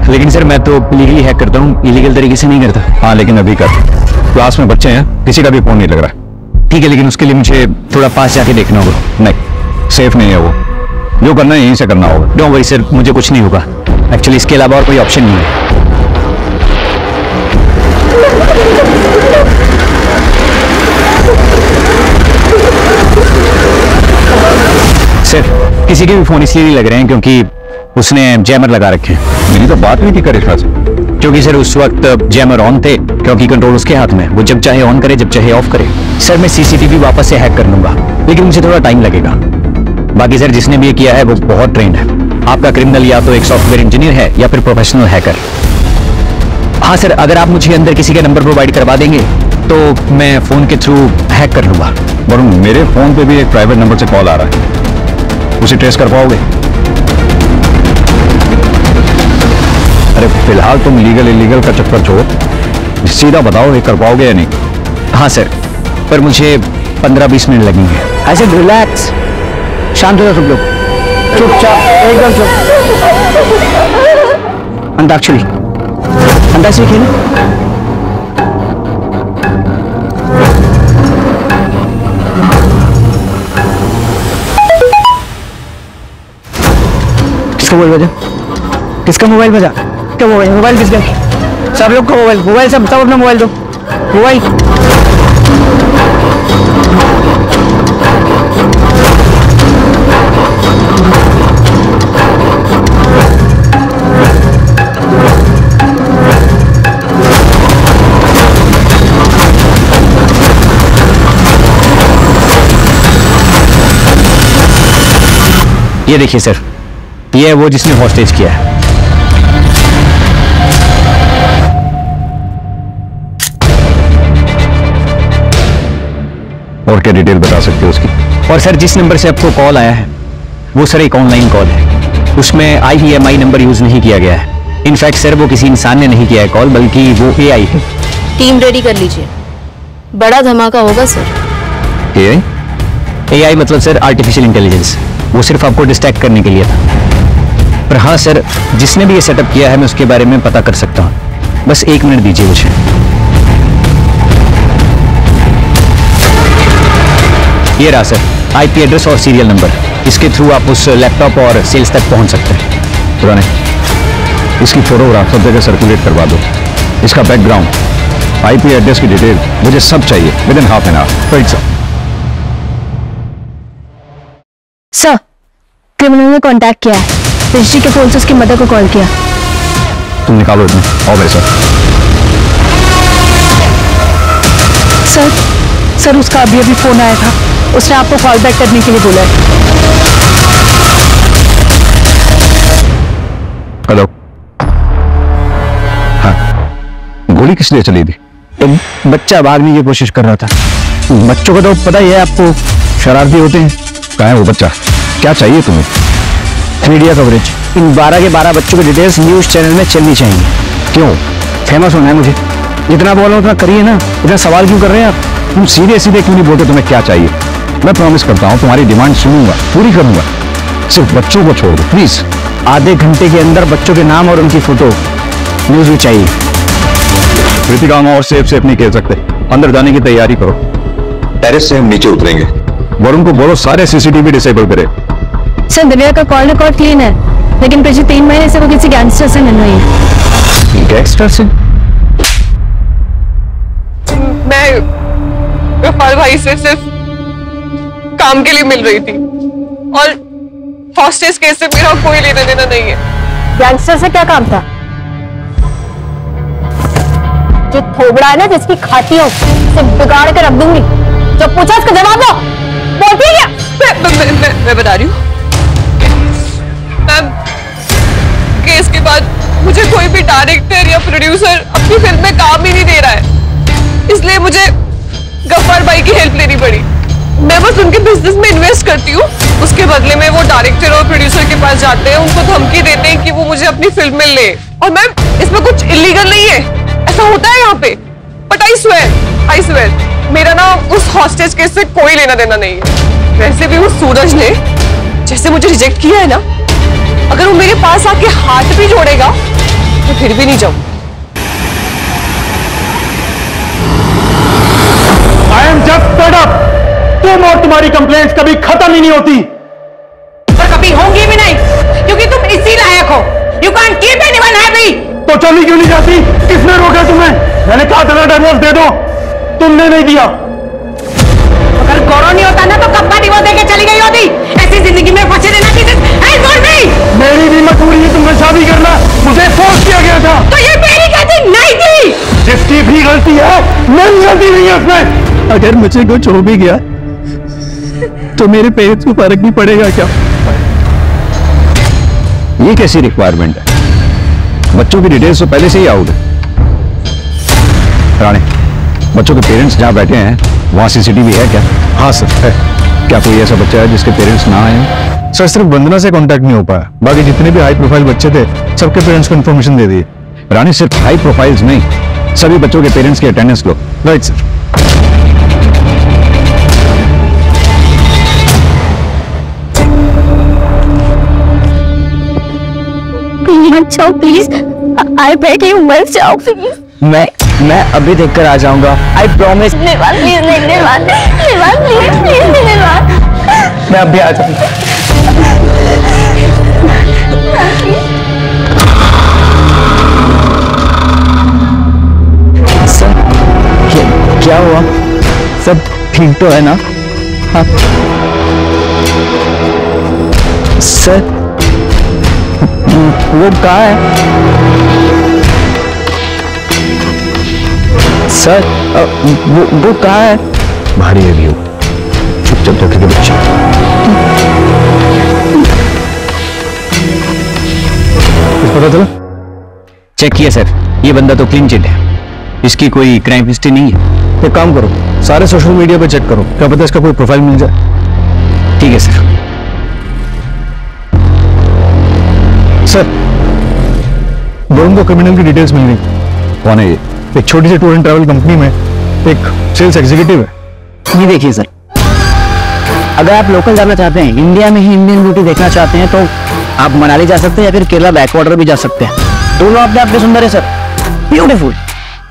लेकिन सर मैं तो लीगली हैक करता हूँ, इलीगल तरीके से नहीं करता। हाँ लेकिन अभी कर, क्लास में बच्चे हैं, किसी का भी फोन नहीं लग रहा। ठीक है, लेकिन उसके लिए मुझे थोड़ा पास जाके देखना होगा। नहीं, सेफ नहीं है वो, जो करना है यहीं से करना होगा। डोंट वरी सर, मुझे कुछ नहीं होगा। एक्चुअली इसके अलावा और कोई ऑप्शन नहीं है। सर किसी के भी फोन इसलिए नहीं लग रहे हैं क्योंकि उसने जैमर लगा रखे हैं। मेरी तो बात हुई थी करिश्मा से। क्योंकि सर उस वक्त जैमर ऑन थे, क्योंकि कंट्रोल उसके हाथ में, वो जब चाहे ऑन करे जब चाहे ऑफ करे। सर मैं सीसीटीवी वापस से हैक कर लूंगा, लेकिन मुझे थोड़ा टाइम लगेगा। बाकी सर जिसने भी ये किया है वो बहुत ट्रेंड है। आपका क्रिमिनल या तो एक सॉफ्टवेयर इंजीनियर है या फिर प्रोफेशनल हैकर। हाँ सर, अगर आप मुझे अंदर किसी का नंबर प्रोवाइड करवा देंगे तो मैं फोन के थ्रू हैक कर लूंगा। वरुण, मेरे फोन पे भी एक प्राइवेट नंबर से कॉल आ रहा है, उसे ट्रेस कर पाओगे? अरे फिलहाल तुम लीगल इलीगल का चक्कर छोड़ो, सीधा बताओ ये कर पाओगे या नहीं? हाँ सर, पर मुझे 15-20 मिनट लगेंगे। ऐसे रिलैक्स, शांत हो जाओ सब लोग, चुपचाप एकदम चुप। अंताक्षरी खेलो। किसका मोबाइल बजा? किसका मोबाइल बजा? क्या मोबाइल किसका? सब लोग को मोबाइल सब अपना मोबाइल दो। मोबाइल ये देखिए सर, ये है वो जिसने हॉस्टेज किया है। और क्या डिटेल बता सकते हो उसकी? और सर जिस नंबर से आपको कॉल आया है वो सर एक ऑनलाइन कॉल है, उसमें IVMI नंबर यूज नहीं किया गया है। इनफैक्ट सर वो किसी इंसान ने नहीं किया है कॉल, बल्कि वो AI है। टीम रेडी कर लीजिए, बड़ा धमाका होगा सर। AI मतलब सर आर्टिफिशियल इंटेलिजेंस, वो सिर्फ आपको डिस्ट्रैक्ट करने के लिए था। पर हाँ सर, जिसने भी ये सेटअप किया है मैं उसके बारे में पता कर सकता हूँ। बस 1 मिनट दीजिए मुझे। ये रहा सर IP एड्रेस और सीरियल नंबर, इसके थ्रू आप उस लैपटॉप और सेल्स तक पहुंच सकते हैं। पुराने इसकी फोटोग्राफ सब जगह सर्कुलेट करवा दो, इसका बैकग्राउंड, IP एड्रेस की डिटेल मुझे सब चाहिए within half an hour. Right sir. Sir, criminal ने कांटेक्ट किया है, ऋषि के फोन से उसकी मदर को कॉल किया। तुम निकालो इसमें। आओ मेरे साथ। सर उसका अभी फोन आया था, उसने आपको कॉल बैक करने के लिए बोला है। हेलो। हाँ, गोली किस लिए चली थी? एक बच्चा भागने की कोशिश कर रहा था। बच्चों को तो पता ही है आपको, शरारती होते हैं। कहाँ है वो बच्चा? क्या चाहिए तुम्हें? मीडिया कवरेज, इन 12 के 12 बच्चों की डिटेल्स न्यूज चैनल में चलनी चाहिए। क्यों? फेमस होना है मुझे। जितना बोलो उतना करिए ना, इतना सवाल क्यों कर रहे हैं आप? तुम सीधे सीधे क्यों नहीं बोलते तुम्हें क्या चाहिए? मैं प्रॉमिस करता हूँ तुम्हारी डिमांड सुनूंगा, पूरी करूंगा। सिर्फ बच्चों को छोड़ दो प्लीज। आधे घंटे के अंदर बच्चों के नाम और उनकी फोटो न्यूज में चाहिए। कृतिका और सेफ नहीं खेल सकते, अंदर जाने की तैयारी करो। टेरेस से हम नीचे उतरेंगे। वरुण को बोलो सारे CCTV डिसेबल करे। सर, दिव्या का कॉल रिकॉर्ड क्लीन है, लेकिन पिछले 3 महीने से वो किसी गैंगस्टर से मिल रही है। गैंगस्टर से? मैं गफार भाई से सिर्फ काम के लिए मिल रही थी और हॉस्टेज केस से मेरा कोई लेना देना नहीं है। गैंगस्टर से क्या काम था? जो थोबड़ा है ना, जिसकी खाती हो, उसे बिगाड़ कर रख दूंगी। जब पूछा उसका जवाब दो। बोलती है क्या? मैं बता रही हूँ, मैं केस के बाद मुझे कोई भी डायरेक्टर या प्रोड्यूसर अपनी फिल्म में काम ही नहीं दे रहा है, इसलिए मुझे गफ्फार भाई की हेल्प लेनी पड़ी। मैं बस उनके बिजनेस में इन्वेस्ट करती हूँ, उसके बदले में वो डायरेक्टर और प्रोड्यूसर के पास जाते हैं, उनको धमकी देते हैं कि वो मुझे अपनी फिल्म में ले। और मैम, इसमें कुछ इलीगल नहीं है, ऐसा होता है यहाँ पे। बट आई स्वेयर मेरा ना उस हॉस्टेज केस से कोई लेना देना नहीं है। वैसे भी वो सूरज ने जैसे मुझे रिजेक्ट किया है ना, अगर वो मेरे पास आके हाथ भी जोड़ेगा तो फिर भी नहीं जाऊँ। I am just fed up. तुम और तुम्हारी कंप्लेंट्स कभी खत्म ही नहीं होती और कभी होंगी भी नहीं, क्योंकि तुम इसी लायक हो। You can't keep anyone happy. तो चली क्यों नहीं जाती? किसने रोका तुम्हें? मैंने कहा था डिवोर्स दे दो, तुमने नहीं दिया। अगर गौरव नहीं होता ना तो कब का डिवोर्स देके चली गई होती। ऐसी जिंदगी में फंसे रहना मेरी भी मजबूरी है तुमसे शादी करना, मुझे फोर्स किया गया था। तो ये मेरी गलती नहीं थी। जिसकी भी गलती है, मेरी गलती नहीं है उसमें। अगर मुझे कुछ हो भी गया तो मेरे पेरेंट्स को फर्क भी पड़ेगा क्या? ये कैसी रिक्वायरमेंट है? बच्चों की डिटेल्स तो पहले से ही आउट है। राणे, बच्चों के पेरेंट्स जहां बैठे हैं वहां सीसीटीवी है क्या? हाँ सर है। क्या कोई ऐसा बच्चा है जिसके पेरेंट्स ना आए? सर सिर्फ वंदना से कांटेक्ट नहीं हो पाया, बाकी जितने भी हाई प्रोफाइल बच्चे थे सबके पेरेंट्स को इन्फॉर्मेशन दे दी। राणे, सिर्फ हाई प्रोफाइल्स नहीं, सभी बच्चों के पेरेंट्स की अटेंडेंस लो। Right sir. मत जाओ प्लीज, आई बेग यू मत जाओ प्लीज। मैं अभी देखकर आ जाऊंगा, आई प्रॉमिस। निर्वाण प्लीज, निर्वाण प्लीज, निर्वाण। मैं अभी आ जाऊंगा। सर, क्या हुआ? सब ठीक तो है ना? हाँ सर, वो कहाँ है? सर, वो कहाँ है? भारी है व्यू, चुपचाप रखे बच्चे। पता चला? चेक किया सर, ये बंदा तो क्लीन चिट है, इसकी कोई क्राइम हिस्ट्री नहीं है। एक काम करो, सारे सोशल मीडिया पे चेक करो, क्या पता इसका कोई प्रोफाइल मिल जाए। ठीक है सर। सर, वरुण को क्रिमिनल की डिटेल्स मिल गई। कौन है ये? एक छोटी सी टूर एंड ट्रैवल कंपनी में एक सेल्स एग्जीक्यूटिव है। ये देखिए सर, अगर आप लोकल जाना चाहते हैं, इंडिया में ही इंडियन ब्यूटी देखना चाहते हैं, तो आप मनाली जा सकते हैं या फिर केरला बैकवाटर भी जा सकते हैं। दोनों अपने आप में सुंदर है सर, ब्यूटीफुल।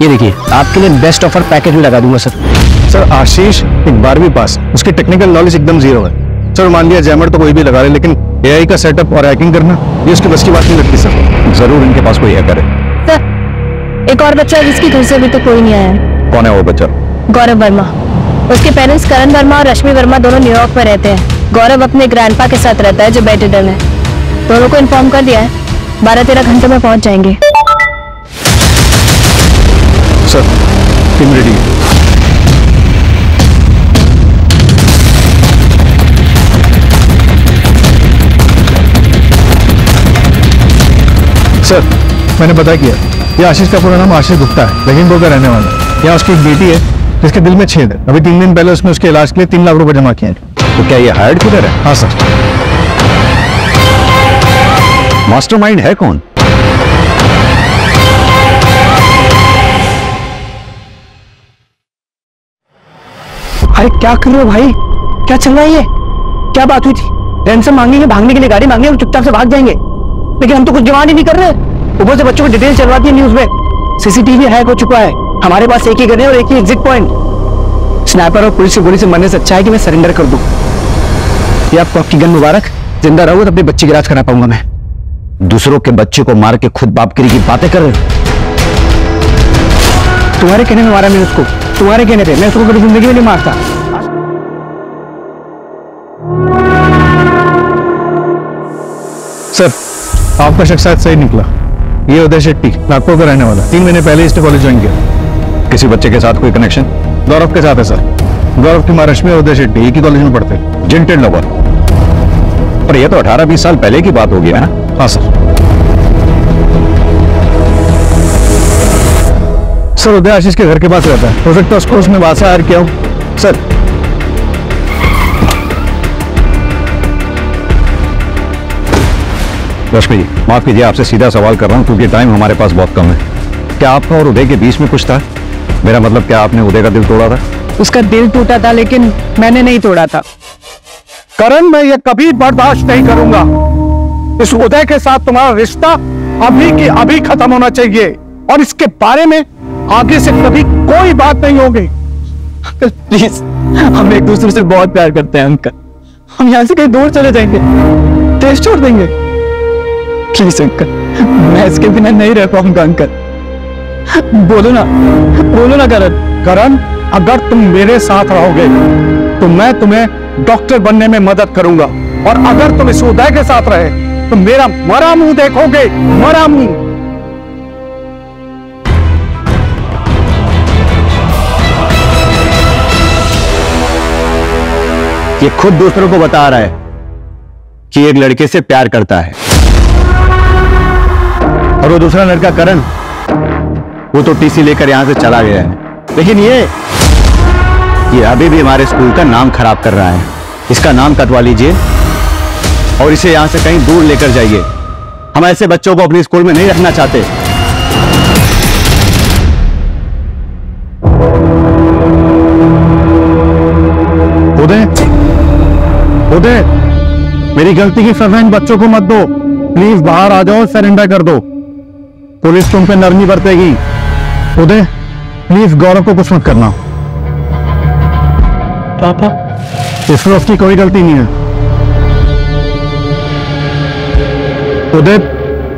ये देखिए, आपके लिए बेस्ट ऑफर पैकेज भी लगा दूंगा सर। सर आशीष एक 12वीं पास, उसकी टेक्निकल नॉलेज एकदम जीरो है। सर मान लिया जैमर तो कोई भी लगा ले, लेकिन एआई का सेटअप और हैकिंग करना ये उसके बस की बात नहीं लगती सर। जरूर इनके पास कोई हैकर है। सर, एक और बच्चा है जिसकी घर से अभी तक कोई नहीं आया है। कौन है वो बच्चा? गौरव वर्मा। उसके पेरेंट्स करण वर्मा और रश्मि वर्मा दोनों न्यूयॉर्क में रहते हैं। गौरव अपने ग्रैंडपा के साथ रहता है जो बेड रिडन है। दोनों को इन्फॉर्म कर दिया है, 12-13 घंटे में पहुंच जाएंगे। सर टीम रेडी है। सर मैंने पता किया, ये आशीष का पूरा नाम आशीष गुप्ता है, लखीमपुर का रहने वाला है। यहाँ उसकी एक बेटी है जिसके दिल में छेद है। अभी 3 दिन पहले उसने उसके इलाज के लिए 3 लाख रुपए जमा किए हैं। तो क्या ये हायर्ड किलर है? हाँ सर। मास्टरमाइंड है कौन? अरे क्या कर रहे हो भाई? क्या चल रहा है ये? क्या बात हुई थी? रैंसम मांगेंगे, भागने के लिए गाड़ी मांगेंगे, चुपचाप से भाग जाएंगे, लेकिन हम तो कुछ डिमांड ही नहीं कर रहे। ऊपर से बच्चों को डिटेल चलवाती है न्यूज में। सीसीटीवी हैक हो चुका है, हमारे पास एक ही गन है और एक ही एग्जिट पॉइंट। स्नाइपर और पुलिस की गोली से मरने से अच्छा है कि मैं सरेंडर कर दूं। ये आपको आपकी गन मुबारक। जिंदा रहोगे तो अपनी बच्ची की राज करा पाऊंगा मैं। दूसरों के बच्चे को मार के खुद बापगिरी की बातें कर रहे हो? तुम्हारे कहने में मारा मैंने उसको, तुम्हारे कहने पे। मैं उसको कभी जिंदगी में नहीं मारता। सर आपका शख्स शायद सही निकला। ये उदय शेट्टी, नागपुर का रहने वाला, 3 महीने पहले इसने कॉलेज ज्वाइन किया। किसी बच्चे के साथ कोई कनेक्शन? गौरव के साथ है सर। गौरव की मां रश्मि और उदय शेट्टी एक ही कॉलेज में पढ़ते हैं। जिंटेड लवर। पर ये तो 18-20 साल पहले की बात होगी है ना? हाँ सर। सर उदय आशीष के घर के पास रहता है, हो सकता है उसको उसने वहां से हायर किया हो। सर रश्मि जी, माफ कीजिए, आपसे सीधा सवाल कर रहा हूं क्योंकि टाइम हमारे पास बहुत कम है। क्या आपका और उदय के बीच में कुछ था? मेरा मतलब क्या आपने उदय का दिल तोड़ा था? उसका दिल टूटा था लेकिन मैंने नहीं तोड़ा था। करण, मैं ये कभी बर्दाश्त नहीं करूंगा। इस उदय के साथ तुम्हारा रिश्ता अभी की अभी खत्म होना चाहिए और इसके बारे में आगे से कभी कोई बात नहीं होगी। प्लीज, हम एक दूसरे से बहुत प्यार करते हैं अंकल। हम यहाँ से कहीं दूर चले जाएंगे, देश छोड़ देंगे। प्लीज अंकल, मैं इसके बिना नहीं रह पाऊंगा अंकल। बोलो ना करण, अगर तुम मेरे साथ रहोगे तो मैं तुम्हें डॉक्टर बनने में मदद करूंगा और अगर तुम इस उदय के साथ रहे तो मेरा मरा मुंह देखोगे, मरा मुंह। ये खुद दूसरों को बता रहा है कि एक लड़के से प्यार करता है और वो दूसरा लड़का करण, वो तो टीसी लेकर यहां से चला गया है। लेकिन ये अभी भी हमारे स्कूल का नाम खराब कर रहा है। इसका नाम कटवा लीजिए और इसे यहां से कहीं दूर लेकर जाइए। हम ऐसे बच्चों को अपने स्कूल में नहीं रखना चाहते। उदय, मेरी गलती की सजा इन बच्चों को मत दो। प्लीज बाहर आ जाओ, सरेंडर कर दो। पुलिस तुम पे नरमी बरतेगी। उदय, प्लीज गौरव को कुछ मत करना। पापा, इसमें उसकी कोई गलती नहीं है। उदय,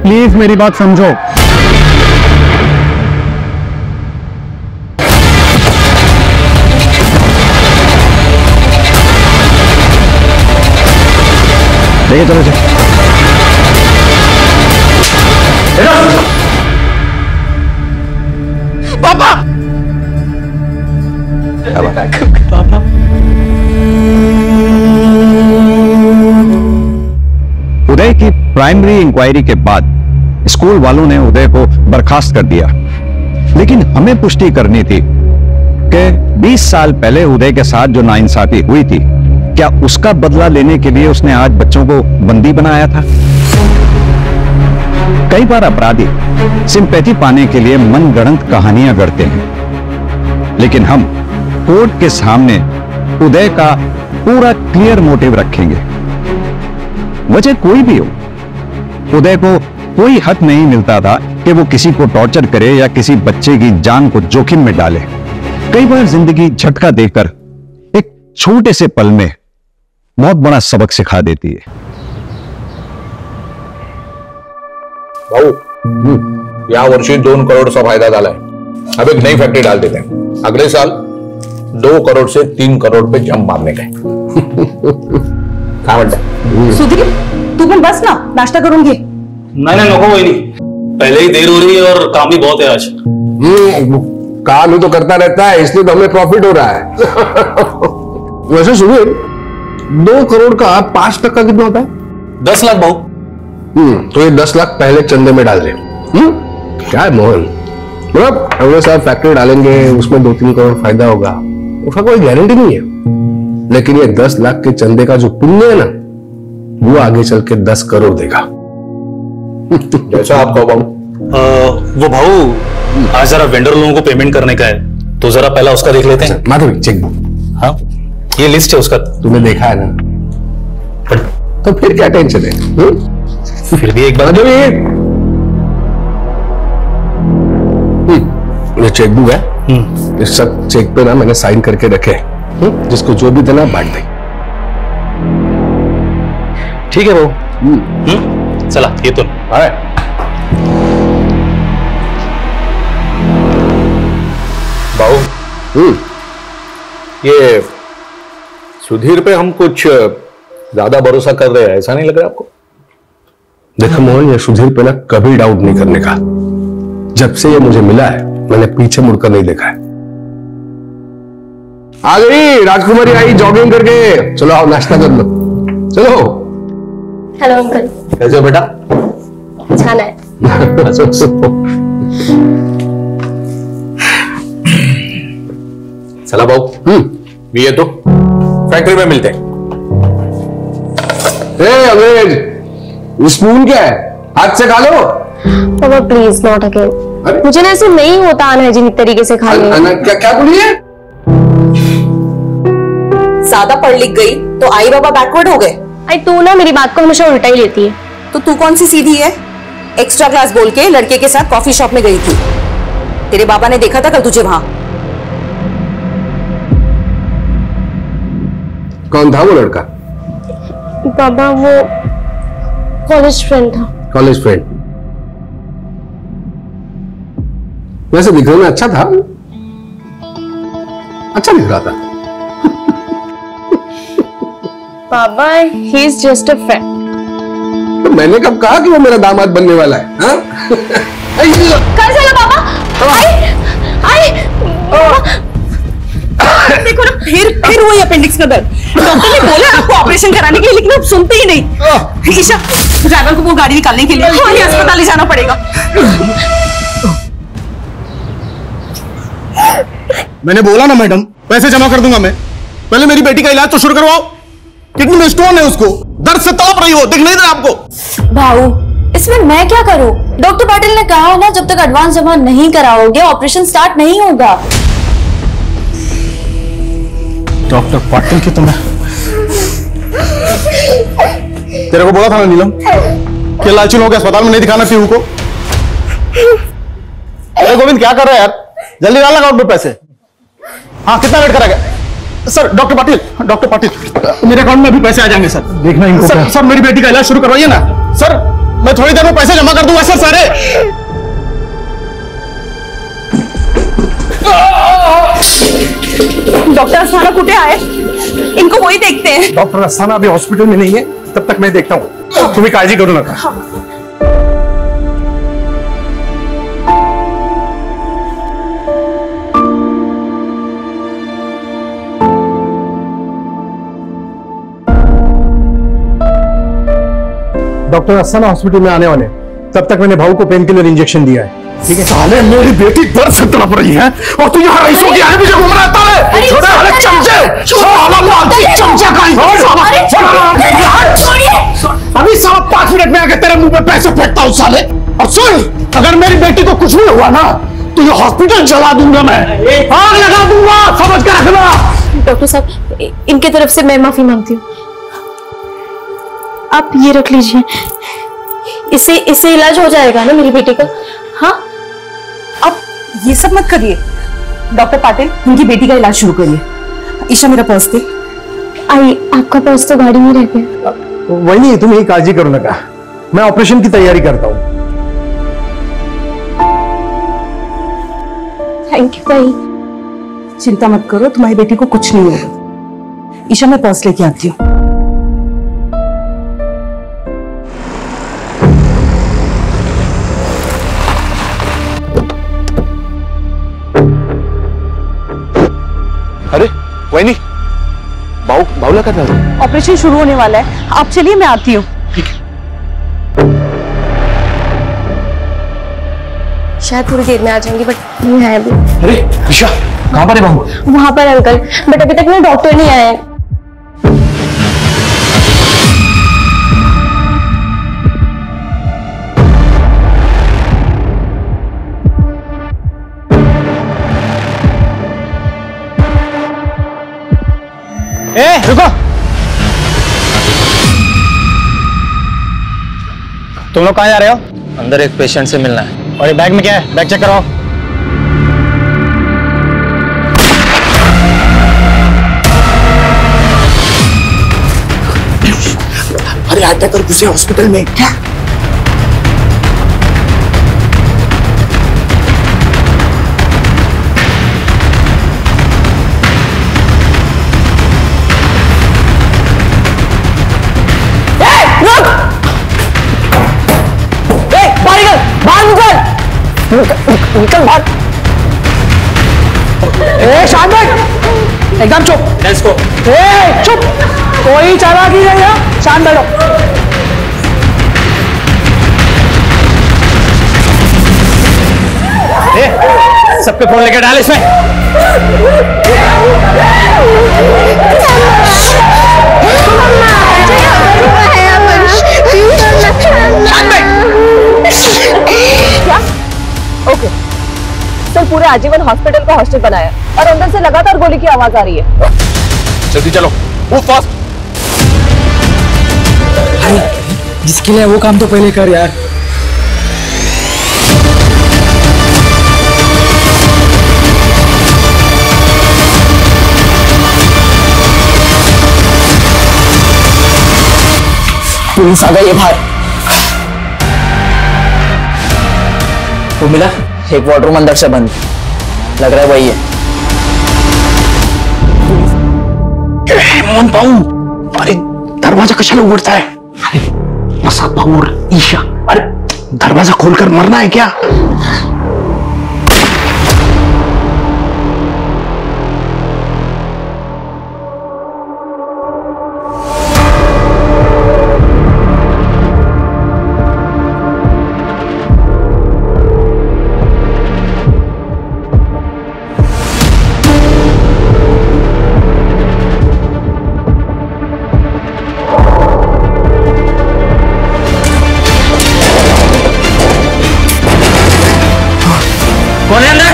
प्लीज मेरी बात समझो। देखिए, चलो चलो। पापा, पापा, उदय की प्राइमरी इंक्वायरी के बाद स्कूल वालों ने उदय को बर्खास्त कर दिया, लेकिन हमें पुष्टि करनी थी कि 20 साल पहले उदय के साथ जो नाइंसाफी हुई थी, क्या उसका बदला लेने के लिए उसने आज बच्चों को बंदी बनाया था? कई बार अपराधी सिंपैथी पाने के लिए मनगढ़ंत कहानियां गढ़ते हैं, लेकिन हम कोर्ट के सामने उदय का पूरा क्लियर मोटिव रखेंगे। वजह कोई भी हो, उदय को कोई हक नहीं मिलता था कि वो किसी को टॉर्चर करे या किसी बच्चे की जान को जोखिम में डाले। कई बार जिंदगी झटका देकर एक छोटे से पल में बहुत बड़ा सबक सिखा देती है। भाऊ, या वर्षी 2 करोडचा फायदा झालाय। अब एक नई फैक्ट्री डाल देते हैं। अगले साल 2 करोड़ से 3 करोड़ पे जंप मारने का। काय म्हणताय? सुधीर, तू पण बस ना, नाश्ता करून घे। नहीं नको वहिनी, पहले ही देर हो रही है और काम भी बहुत है आज। काम ही तो करता रहता है, इसलिए तो हमें प्रॉफिट हो रहा है। वैसे सुधीर, 2 करोड़ का 5% कितना होता है? 10 लाख भाऊ। तो ये 10 लाख पहले चंदे में डाल दे। क्या है मोहन, मतलब अगले साल फैक्ट्री डालेंगे, उसमें 2-3 करोड़ फायदा होगा, उसका कोई गारंटी नहीं है। लेकिन ये 10 लाख के चंदे का जो पुण्य है ना, वो आगे चल के 10 करोड़ देगा। जैसा आप कहो भाऊ। वो भाऊ, आज जरा वेंडर लोगों को पेमेंट करने का है, तो जरा पहला उसका देख लेते हैं। Madhavi, cheque book. हाँ, ये लिस्ट है उसका। तुमने देखा है ना, तो फिर क्या टेंशन है? फिर भी एक बार। माधवी, ये चेकबुक है, इस सब चेक पे ना मैंने साइन करके रखे, जिसको जो भी देना बांट दे। ठीक है भाऊ। चला, ये तो भाऊ, ये सुधीर पे हम कुछ ज्यादा भरोसा कर रहे हैं, ऐसा नहीं लग रहा आपको? देखो मोहन, ये सुधीर पे ना कभी डाउट नहीं करने का। जब से ये मुझे मिला है, मैंने पीछे मुड़कर नहीं देखा है। आ गई राजकुमारी, आई जॉगिंग करके। चलो आओ, नाश्ता कर लो, चलो। हेलो अंकल, कैसे हो बेटा? छान है। चला बाबू, भी है तो फैक्ट्री में मिलते हैं। अंग्रेज, स्पून क्या है, हाथ से खा लो। पापा प्लीज नॉट अगेन, मुझे ना ऐसे नहीं होता अनहाइजीनिक तरीके से खाने। क्या बोली है? ज्यादा पढ़ लिख गई तो आई बाबा बैकवर्ड हो गए। आई तू ना मेरी बात को हमेशा उल्टा ही लेती है। तो तू कौन सी सीधी है? एक्स्ट्रा क्लास बोल के लड़के के साथ कॉफी शॉप में गई थी, तेरे बाबा ने देखा था कल तुझे वहां। कौन था वो लड़का? बाबा वो कॉलेज फ्रेंड था। College friend? वैसे दिखने में अच्छा था, अच्छा दिख रहा था। बाबा he is just a friend. तो मैंने कब कहा कि वो मेरा दामाद बनने वाला है? हाँ? कल चला बाबा। आई देखो ना, फिर वही अपेंडिक्स का दर्द। डॉक्टर ने बोला आपको ऑपरेशन कराने के लिए, लेकिन आप सुनते ही नहीं। ईशा, ड्राइवर को वो गाड़ी निकालने के लिए हमें अस्पताल ले जाना पड़ेगा। मैंने बोला ना मैडम, पैसे जमा कर दूंगा मैं। पहले मेरी बेटी का इलाज तो शुरू करवाओ। किडनी में स्टोन है, उसको दर्द से तड़प रही हो, दिख नहीं रहा आपको? भाऊ, इसमें मैं क्या करूं? डॉक्टर पाटिल ने कहा है ना, जब तक एडवांस जमा नहीं कराओगे ऑपरेशन स्टार्ट नहीं होगा। डॉक्टर पाटिल की तुम्हें, तेरे को बोला था ना नीलम कि लालची लोगों के अस्पताल में नहीं दिखाना पीहू को। अरे गोविंद क्या कर रहा है यार, जल्दी डाल अकाउंट में पैसे। हाँ कितना वेट करा गया? सर डॉक्टर पाटिल मेरे अकाउंट में अभी पैसे आ जाएंगे सर। देखना इनको सर मेरी बेटी का इलाज शुरू करवाइए ना सर, मैं थोड़ी देर में पैसे जमा कर दूंगा सर सारे। डॉक्टर अस्थाना कुटे आए, इनको वही देखते हैं। डॉक्टर अस्थाना अभी हॉस्पिटल में नहीं है, तब तक मैं देखता हूँ, तुम्हें काळजी करू नका। डॉक्टर अस्थाना हॉस्पिटल में आने वाले, तब तक मैंने भाऊ को पेन किलर इंजेक्शन दिया है। ठीक है? साले मेरी बेटी दर्द से तड़प रही है और तू यहाँ रईसों के आगे पीछे घूम रहा है। छोड़े वाले चमचे, साला लालची चमचा का ही अभी 5 मिनट में आके तेरे मुंह पे पैसे फेंकता हूँ साले। और सुन, अगर मेरी बेटी को कुछ भी हुआ ना तो ये हॉस्पिटल जला दूंगा मैं, आग लगा दूंगा, समझ के रखना। डॉक्टर साहब, इनके तरफ से मैं माफी मांगती हूँ। आप ये रख लीजिए, इससे इलाज हो जाएगा ना मेरी बेटी का? हाँ, अब ये सब मत करिए। डॉक्टर पाटिल, उनकी बेटी का इलाज शुरू करिए। ईशा मेरा पर्स दे। आई, आपका पर्स तो गाड़ी में रह गया। वही नहीं, तुम यही काळजी करू नका, मैं ऑपरेशन की तैयारी करता हूँ। थैंक यू भाई। चिंता मत करो, तुम्हारी बेटी को कुछ नहीं होगा। ईशा मैं पर्स लेके आती हूँ। अरे वही बाउला कर रहा है। ऑपरेशन शुरू होने वाला है, आप चलिए मैं आती हूँ। शायद थोड़ी देर में आ जाएंगी, बट नहीं है अभी। अरे ईशा, कहाँ पर है बहू? वहां पर अंकल, बट अभी तक ना डॉक्टर नहीं आए। रुको, तुम लोग कहाँ जा रहे हो? अंदर एक पेशेंट से मिलना है। और ये बैग में क्या है? बैग चेक कराओ। अरे अटैक कर घुसे हॉस्पिटल में क्या? निकल बाहर। शांत बैठ, एकदम चुप। Let's go. चुप, कोई चालाकी नहीं है, शांत बैठो। सबके फोन लेके डाल इसमें। क्या? ओके सर, पूरे आजीवन हॉस्पिटल का हॉस्टल बनाया और अंदर से लगातार गोली की आवाज आ रही है। जल्दी चलो, मूव फास्ट। जिसके लिए वो काम तो पहले कर यार। पुलिस आ गई है बाहर। वो मिला एक वाटर रूम अंदर से बंद, लग रहा है वही है। मोहन पाऊ, अरे दरवाजा कशाला उघडता है? मसा पाऊ और ईशा, अरे दरवाजा खोलकर मरना है क्या? कौन है अंदर?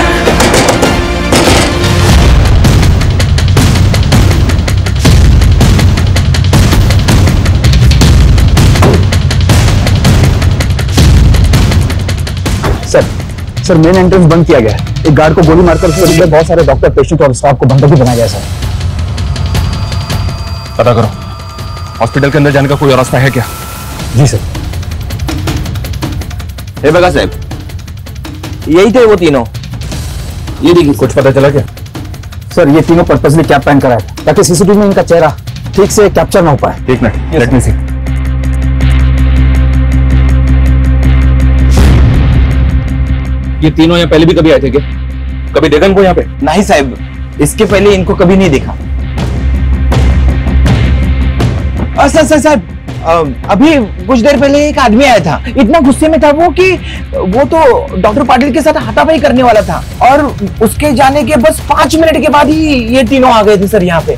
सर मेन एंट्रेंस बंद किया गया है। एक गार्ड को गोली मारकर उसके अंदर बहुत सारे डॉक्टर, पेशेंट और स्टाफ को बंधक भी बनाया गया। सर पता करो हॉस्पिटल के अंदर जाने का कोई और रास्ता है क्या? जी सर। हे बगा साहब, यही थे वो तीनों। ये देखिए, कुछ पता चला क्या? सर ये तीनों पर्पसली कैप पहन कर आए ताकि सीसीटीवी में इनका चेहरा ठीक से कैप्चर ना हो पाए। एक मिनट, लेट मी सी। ये तीनों यहाँ पहले भी कभी आए थे क्या? कभी देखा इनको यहाँ पे? नहीं साहब, इसके पहले इनको कभी नहीं देखा। सर साहब, अभी कुछ देर पहले एक आदमी आया था, इतना गुस्से में था वो कि वो तो डॉक्टर पाटिल के साथ हाथापाई करने वाला था और उसके जाने के बस 5 मिनट के बाद ही ये तीनों आ गए थे सर यहाँ पे।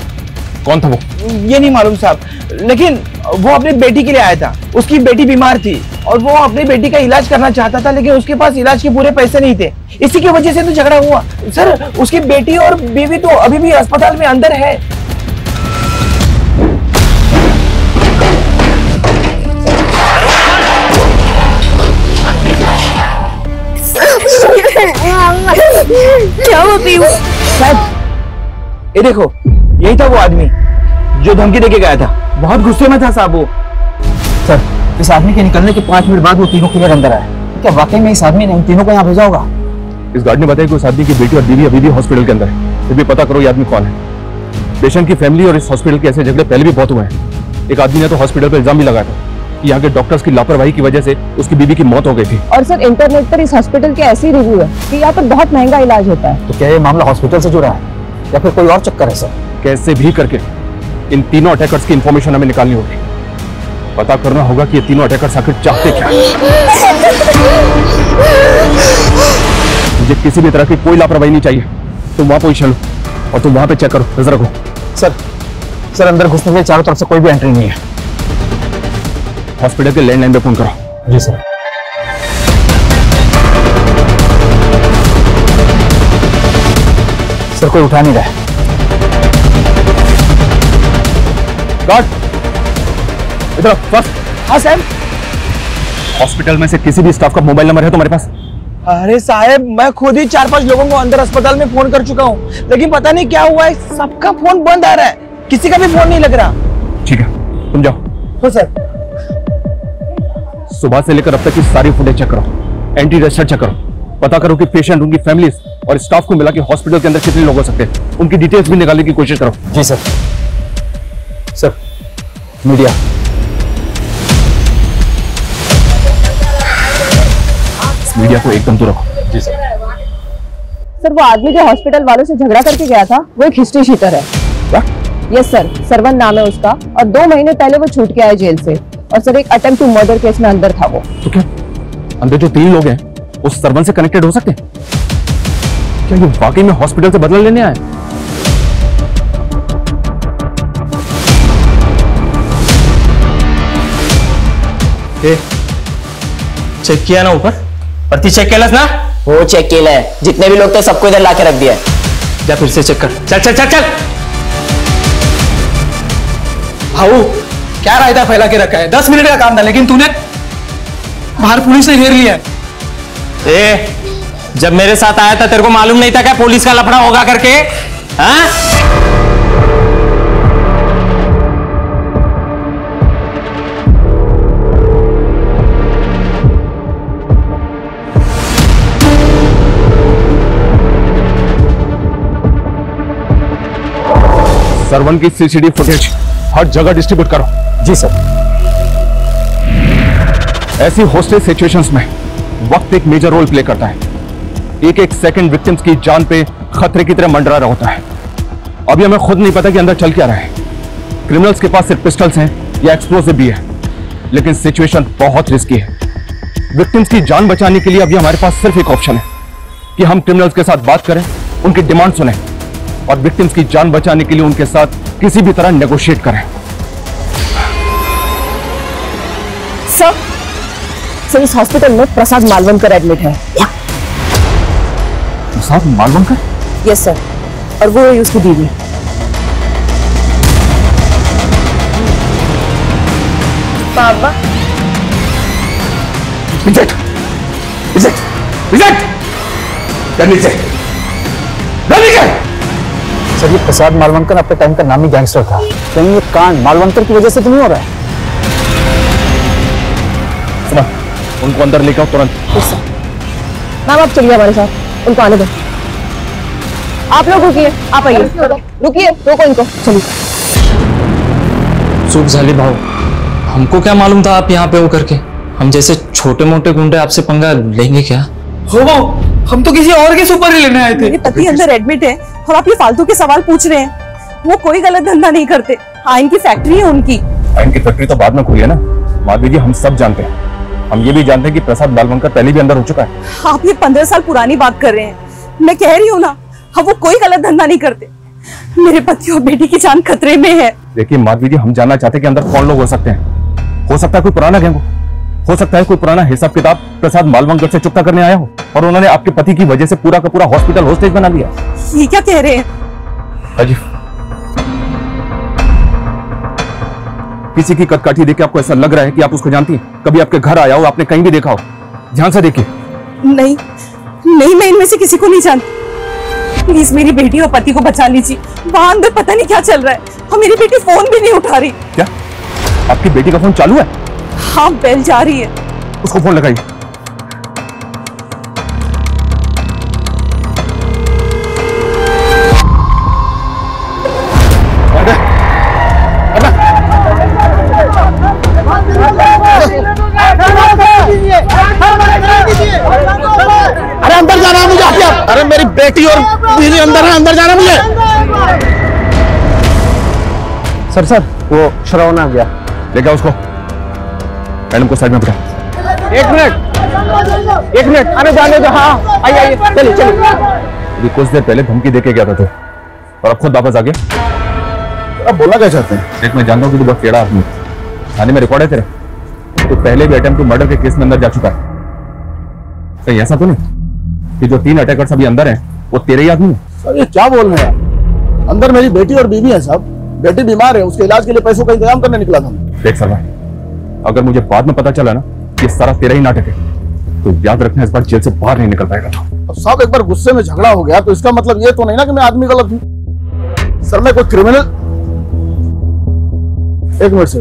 कौन था वो? ये नहीं मालूम साहब, लेकिन वो अपनी बेटी के लिए आया था। उसकी बेटी बीमार थी और वो अपनी बेटी का इलाज करना चाहता था, लेकिन उसके पास इलाज के पूरे पैसे नहीं थे। इसी की वजह से तो झगड़ा हुआ सर। उसकी बेटी और बीवी तो अभी भी अस्पताल में अंदर है। क्या हुआ पीयू? साहब ये देखो, यही था वो आदमी जो धमकी देके गया था। बहुत गुस्से में था साहब वो। सर इस आदमी के निकलने के 5 मिनट बाद वो तीनों किधर अंदर आए? क्या वाकई में इस आदमी ने इन तीनों को यहाँ भेजा होगा? इस गार्ड ने बताया कि उस आदमी की बेटी और बीवी अभी भी हॉस्पिटल के अंदर है। फिर भी पता करो ये आदमी कौन है। पेशेंट की फैमिली और इस हॉस्पिटल के ऐसे झगड़े पहले भी बहुत हुए हैं। एक आदमी ने तो हॉस्पिटल पर इल्जाम भी लगाया था कि यहाँ के डॉक्टर्स की लापरवाही की वजह से उसकी बीवी की मौत हो गई थी। और सर इंटरनेट पर इस हॉस्पिटल के ऐसे रिव्यू है कि यहाँ पर बहुत महंगा इलाज होता है। तो क्या ये मामला हॉस्पिटल से जुड़ा है या फिर कोई और चक्कर है? सर कैसे भी करके इन तीनों अटैकर्स की इंफॉर्मेशन हमें निकालनी होगी। पता करना होगा कि ये तीनों अटैकर्स आखिर चाहते क्या हैं। मुझे किसी भी तरह की कोई लापरवाही नहीं चाहिए। तुम वहां पोजीशन लो और तुम वहां पे चेक करो, नजर रखो। सर अंदर घुसने के लिए चारों तरफ से कोई भी एंट्री नहीं है। हॉस्पिटल के लैंडलाइन पे फोन करो। जी सर। सर कोई उठा नहीं रहा है। गार्ड इधर फर्स्ट। हाँ साहब। हॉस्पिटल में से किसी भी स्टाफ का मोबाइल नंबर है तुम्हारे पास? अरे साहब, मैं खुद ही 4-5 लोगों को अंदर अस्पताल में फोन कर चुका हूँ, लेकिन पता नहीं क्या हुआ है, सबका फोन बंद आ रहा है, किसी का भी फोन नहीं लग रहा। ठीक है तुम जाओ। हो सर। सुबह से लेकर अब तक की सारी फुटेज चेक करो, एंटी रजिस्टर चेक करो, पता करो कि पेशेंट, उनकी फैमिलीज और स्टाफ को मिला कि हॉस्पिटल के अंदर कितने लोग हो सकते हैं। उनकी डिटेल्स भी निकालने की कोशिश करो। जी सर। Sir media. मीडिया को एकदम दूर रखो। जी सर। सर वो आदमी जो हॉस्पिटल वालों से झगड़ा करके गया था वो एक हिस्ट्री शीटर है। यस सर, सरवन नाम है उसका और 2 महीने पहले वो छूट के आया जेल से। और सर एक अटेम्प्ट टू मर्डर केस में अंदर था वो। तो क्या अंदर जो 3 लोग हैं उस सरवन से कनेक्टेड हो सकते हैं? क्या ये वाकई में हॉस्पिटल से बदला लेने आए? चेक किया ना ऊपर? प्रति चेक केलस ना? वो चेक केला है, जितने भी लोग थे सबको इधर लाके रख दिया है। जा फिर से चेक कर। चल चल चल चल। भाऊ क्या रायता फैला के रखा है? 10 मिनट का काम था, लेकिन तूने बाहर पुलिस ने घेर लिया है। जब मेरे साथ आया था तेरे को मालूम नहीं था क्या पुलिस का लफड़ा होगा करके? हाँ? सर्वन की सीसीटीवी फुटेज हर जगह डिस्ट्रीब्यूट करो। जी सर। ऐसी हॉस्टेज सिचुएशंस में वक्त एक मेजर रोल प्ले करता है। एक एक सेकंड विक्टिम्स की जान पे खतरे की तरह मंडरा रहा होता है। अभी हमें खुद नहीं पता कि अंदर चल क्या रहा है। क्रिमिनल्स के पास सिर्फ पिस्टल्स हैं या एक्सप्लोसिव भी है, लेकिन सिचुएशन बहुत रिस्की है। विक्टिम्स की जान बचाने के लिए अभी हमारे पास सिर्फ एक ऑप्शन है कि हम क्रिमिनल्स के साथ बात करें, उनकी डिमांड सुने और विक्टिम्स की जान बचाने के लिए उनके साथ किसी भी तरह नेगोशिएट करें। सर इस हॉस्पिटल में प्रसाद मालवणकर एडमिट है। प्रसाद मालवणकर? यस सर, और वो है उसकी बीवी। बाबा रिजेक्ट रिजेक्ट रिजेक्ट करनी चाहिए। सर ये प्रसाद मालवणकर अपने टाइम का नामी गैंगस्टर था। कहीं ये कांड मालवणकर की वजह से तो नहीं हो रहा है? सुना, उनको अंदर लेकर आओ तुरंत। मैम आप चलिए हमारे साथ, उनको आने दो। आप लोग रुकिए, आप आइए। रुकिए, रोको इनको, चलिए। चूक झाली भाऊ, हमको क्या मालूम था आप यहाँ पे हो करके। हम जैसे छोटे मोटे गुंडे आपसे पंगा लेंगे क्या? हो भाऊ, हम तो किसी और के सुपर ही लेने आए थे। मेरे पति अंदर एडमिट है और आप ये फालतू के सवाल पूछ रहे हैं। वो कोई गलत धंधा नहीं करते। आइन की फैक्ट्री है उनकी। आइन की फैक्ट्री तो बाद में खुली है ना माधवी जी, हम सब जानते हैं। हम ये भी जानते हैं कि प्रसाद मालवणकर पहले भी अंदर हो चुका है। आप ये 15 साल पुरानी बात कर रहे हैं। मैं कह रही हूँ ना, हाँ वो कोई गलत धंधा नहीं करते। मेरे पति और बेटी की जान खतरे में है। देखिए माधवी जी, हम जानना चाहते हैं कि अंदर कौन लोग हो सकते हैं। हो सकता है कोई पुराना गैंग हो सकता है कोई पुराना हिसाब किताब प्रसाद मालवणकर से चुकता करने आया हो और उन्होंने आपके पति की वजह से पूरा का पूरा हॉस्पिटल होस्टेज बना लिया। ये क्या कह रहे हैं? अजी, किसी की कटकाठी देख के आपको ऐसा लग रहा है कि आप उसको जानती हैं? कभी आपके घर आया हो, आपने कहीं भी देखा हो? ध्यान से देखिए। नहीं नहीं, मैं इनमें से किसी को नहीं जानती। प्लीज मेरी बेटी और पति को बचा लीजिए। वहां अंदर पता नहीं क्या चल रहा है और मेरी बेटी फोन भी नहीं उठा रही। क्या आपकी बेटी का फोन चालू है? हाँ, बेल जा रही है। उसको फोन लगाइए। अरे अंदर जाना है मुझे। अरे मेरी बेटी और बीवी अंदर है, अंदर जाना मुझे। सर वो श्रवण आ गया, लेके आओ उसको। मैडम को साइड में बिठा। एक मिनट, अरे जाने दो। हाँ आइए, चलिए। अभी कुछ देर पहले धमकी देके गया था तो, और अब खुद वापस आ गया। अब बोला क्या चाहते हैं? देख, मैं जानता हूँ कि तू बहुत टेढ़ा आदमी। थाने में रिकॉर्ड है तेरे, तो पहले भी अटेम्प्ट टू मर्डर के केस में अंदर जा चुका है। कहीं ऐसा तो नहीं कि जो 3 अटैकर्स अभी अंदर हैं वो तेरे ही आदमी है? सर ये क्या बोल रहे हैं? अंदर मेरी बेटी और बीवी है साहब। बेटी बीमार है, उसके इलाज के लिए पैसों का इंतजाम करने निकला था। देख सर, अगर मुझे बाद में पता चला ना कि सारा तेरा ही नाटक है, तो याद रखना इस बार जेल से बाहर नहीं निकल पाएगा। अब साहब एक बार गुस्से में झगड़ा हो गया तो इसका मतलब ये तो नहीं ना कि मैं आदमी गलत हूँ। सर मैं कोई क्रिमिनल। एक मिनट सर,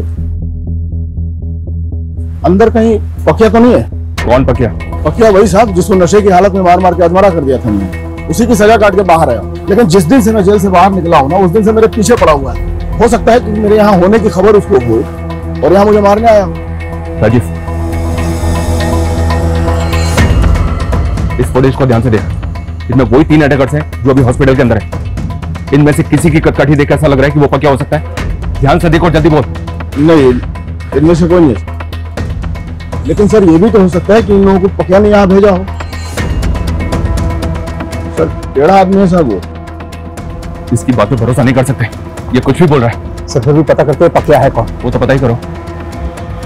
अंदर कहीं पकिया तो नहीं है? कौन पकिया? पकिया वही साहब जिसको नशे की हालत में मार के अधमरा कर दिया था मैंने। उसी की सजा काट के बाहर आया, लेकिन जिस दिन से मैं जेल से बाहर निकला हूं ना, उस दिन से मेरे पीछे पड़ा हुआ है। हो सकता है कि मेरे यहाँ होने की खबर उसको हो और यहाँ मुझे मारने आया हो। राजीव, इस फुटेज को ध्यान से देख। इसमें वही 3 अटैकर्स हैं जो अभी हॉस्पिटल के अंदर है। इनमें से किसी की कटकाठी देख ऐसा लग रहा है कि वो पकिया हो सकता है। ध्यान से देखो, जल्दी बोल। नहीं, इनमें से कोई नहीं है। लेकिन सर ये भी तो हो सकता है कि इन लोगों को पकिया ने यहाँ भेजा हो। सर टेढ़ा आदमी है साहब वो। इसकी बात पे भरोसा नहीं कर सकते, ये कुछ भी बोल रहा है। सर फिर भी पता करते हैं पक्का है कौन। वो तो पता ही करो,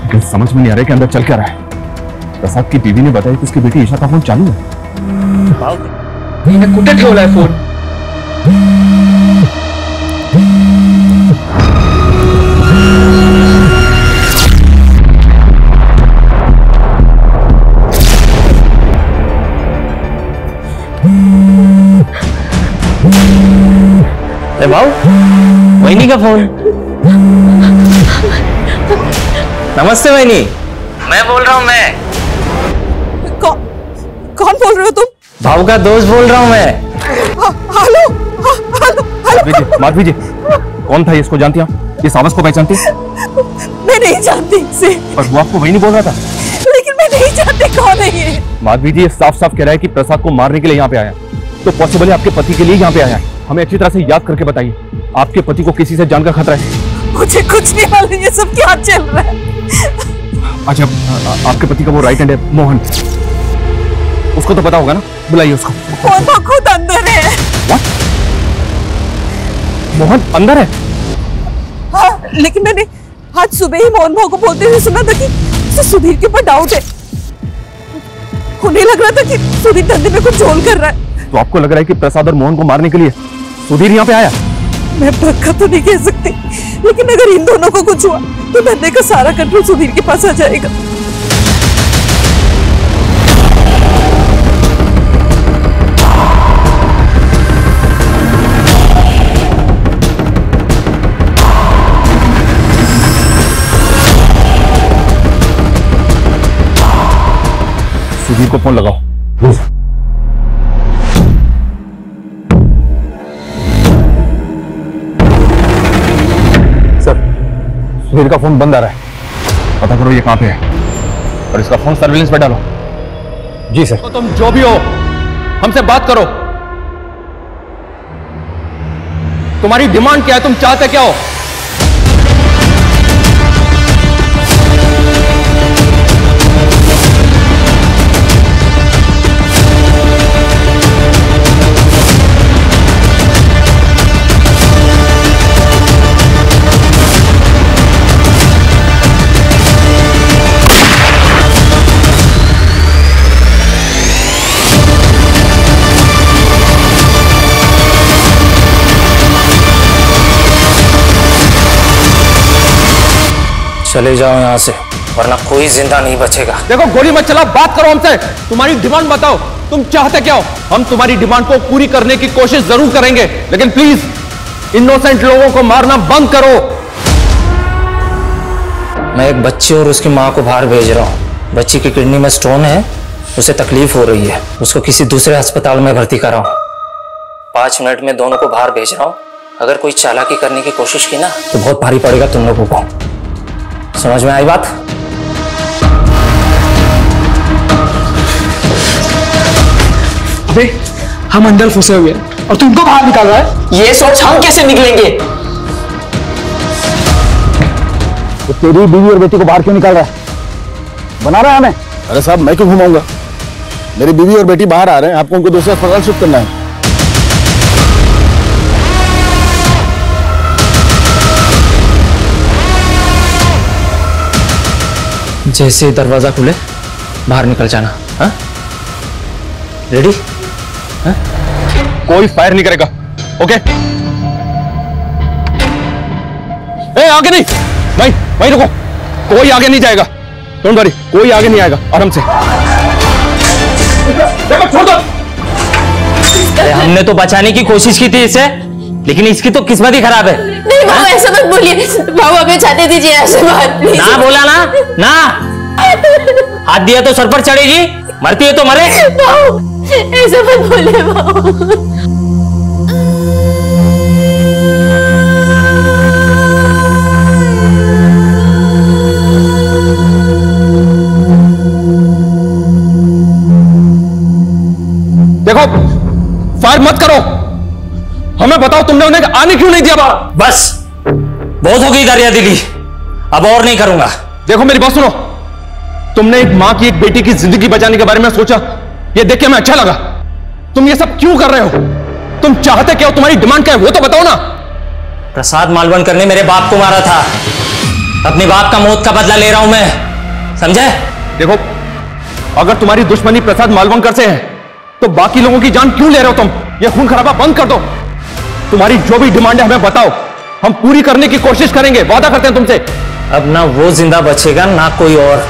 लेकिन समझ में नहीं आ रहा कि अंदर चल क्या रहा है। प्रसाद की बीवी ने बताया कि उसकी बेटी ईशा का फोन चालू है। कुठे ठेवलाय फोन? अरे भाऊ, वहीनी का फोन। नमस्ते वहीनी। मैं बोल रहा हूँ। मैं कौन बोल रहे हो तुम? भाऊ का दोस्त बोल रहा हूँ मैं। हेलो माधवी जी, कौन था ये? इसको जानती हैं? ये सावस को पहचानती है? मैं नहीं जानती इसे। पर वो आपको वही नहीं बोल रहा था। लेकिन मैं नहीं जानती कौन है ये। माधवी जी, ये साफ साफ कह रहा है कि प्रसाद को मारने के लिए यहाँ पे आया, तो पॉसिबल है आपके पति के लिए यहाँ पे आया है। हमें अच्छी तरह से याद करके बताइए, आपके पति को किसी से जान का खतरा है? मुझे कुछ नहीं मालूम ये सब क्या चल रहा है। अच्छा, आपके पति का वो राइट हैंड है मोहन, उसको तो पता होगा ना, बुलाइए उसको। वो खुद अंदर है। What? मोहन अंदर है? हाँ, लेकिन मैंने आज सुबह ही मोहन भाव को बोलते हुए सुना था कि उसे सुधीर के ऊपर डाउट है। उन्हें लग रहा था कि सुधीर धंधे में कुछ झोल कर रहा है। तो आपको लग रहा है कि प्रसाद और मोहन को मारने के लिए सुधीर यहाँ पे आया? मैं पक्का तो नहीं कह सकती, लेकिन अगर इन दोनों को कुछ हुआ तो धंधे का सारा कंट्रोल सुधीर के पास आ जाएगा। सुधीर को फोन लगाओ। सर, सुधीर का फोन बंद आ रहा है, पता करो ये कहां पे है और इसका फोन सर्विलेंस पे डालो। जी सर। तो तुम जो भी हो, हमसे बात करो। तुम्हारी डिमांड क्या है? तुम चाहते क्या हो? चले जाओ यहाँ से, वरना कोई जिंदा नहीं बचेगा। देखो, गोली मत चलाओ, बात करो हमसे। तुम्हारी डिमांड बताओ, तुम चाहते क्या हो? हम तुम्हारी डिमांड को पूरी करने की कोशिश जरूर करेंगे, लेकिन प्लीज इनोसेंट लोगों को मारना बंद करो। मैं एक बच्ची और उसकी माँ को बाहर भेज रहा हूँ। बच्ची की किडनी में स्टोन है, उसे तकलीफ हो रही है, उसको किसी दूसरे अस्पताल में भर्ती कराओ। 5 मिनट में दोनों को बाहर भेज रहा हूँ। अगर कोई चालाकी करने की कोशिश की ना तो बहुत भारी पड़ेगा तुम लोगों को। समझ में आई बात? अबे हम अंदर फंसे हुए हैं और तुमको बाहर निकाल रहा है। ये सोच हम कैसे निकलेंगे? तो तेरी बीवी और बेटी को बाहर क्यों निकाल रहा है? बना रहा है हमें? अरे साहब, मैं क्यों घुमाऊंगा? मेरी बीवी और बेटी बाहर आ रहे हैं, आपको उनको दूसरे अस्पताल शिफ्ट करना है। जैसे दरवाजा खुले बाहर निकल जाना। हाँ, रेडी? हाँ? कोई फायर नहीं करेगा, ओके? ए, आगे नहीं, वहीं रुको। कोई आगे नहीं जाएगा, डोंट वरी, कोई आगे नहीं आएगा, आराम से। देखो, छोड़ दो। अरे हमने तो बचाने की कोशिश की थी इसे, लेकिन इसकी तो किस्मत ही खराब है। नहीं भाऊ, ऐसा मत बोलिए। भाऊ हमें जाने दीजिए, ऐसे बात नहीं। ना बोला ना, हाथ दिया तो सर पर चढ़ेगी, मरती है तो मरे। भाऊ ऐसा मत बोलिए भाऊ। देखो, फायर मत करो। हमें बताओ, तुमने उन्हें आने क्यों नहीं दिया बाहर? बस बहुत हो गई दरिया दिली, अब और नहीं करूंगा। देखो मेरी बात सुनो, तुमने एक मां की एक बेटी की जिंदगी बचाने के बारे में सोचा, ये देख के हमें अच्छा लगा। तुम ये सब क्यों कर रहे हो? तुम चाहते क्या हो? तुम्हारी डिमांड क्या है वो तो बताओ ना। प्रसाद मालवणकर ने मेरे बाप को मारा था, अपने बाप का मौत का बदला ले रहा हूं मैं, समझे? देखो, अगर तुम्हारी दुश्मनी प्रसाद मालवणकर से है तो बाकी लोगों की जान क्यों ले रहे हो तुम? ये खून खराबा बंद कर दो। तुम्हारी जो भी डिमांड है हमें बताओ, हम पूरी करने की कोशिश करेंगे, वादा करते हैं तुमसे। अब ना वो जिंदा बचेगा ना कोई और।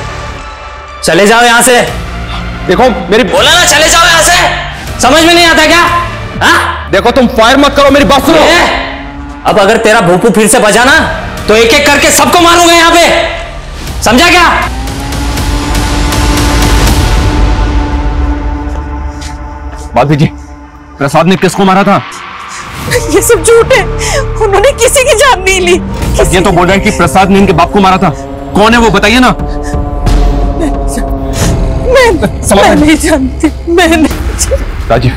चले जाओ यहां से। देखो मेरी बोला ना, चले जाओ यहां से। समझ में नहीं आता क्या? हाँ? देखो तुम फायर मत करो, मेरी बात सुनो। अब अगर तेरा भूपू फिर से बजा ना तो एक एक करके सबको मारूंगा यहां पे, समझा क्या? माधवी जी, प्रसाद ने किसको मारा था? ये सब झूठ है, उन्होंने किसी की जान नहीं ली। ये तो बोल रहे हैं कि प्रसाद ने इनके बाप को मारा था। कौन है वो बताइए ना। मैं नहीं जानती, मैं नहीं। राजीव,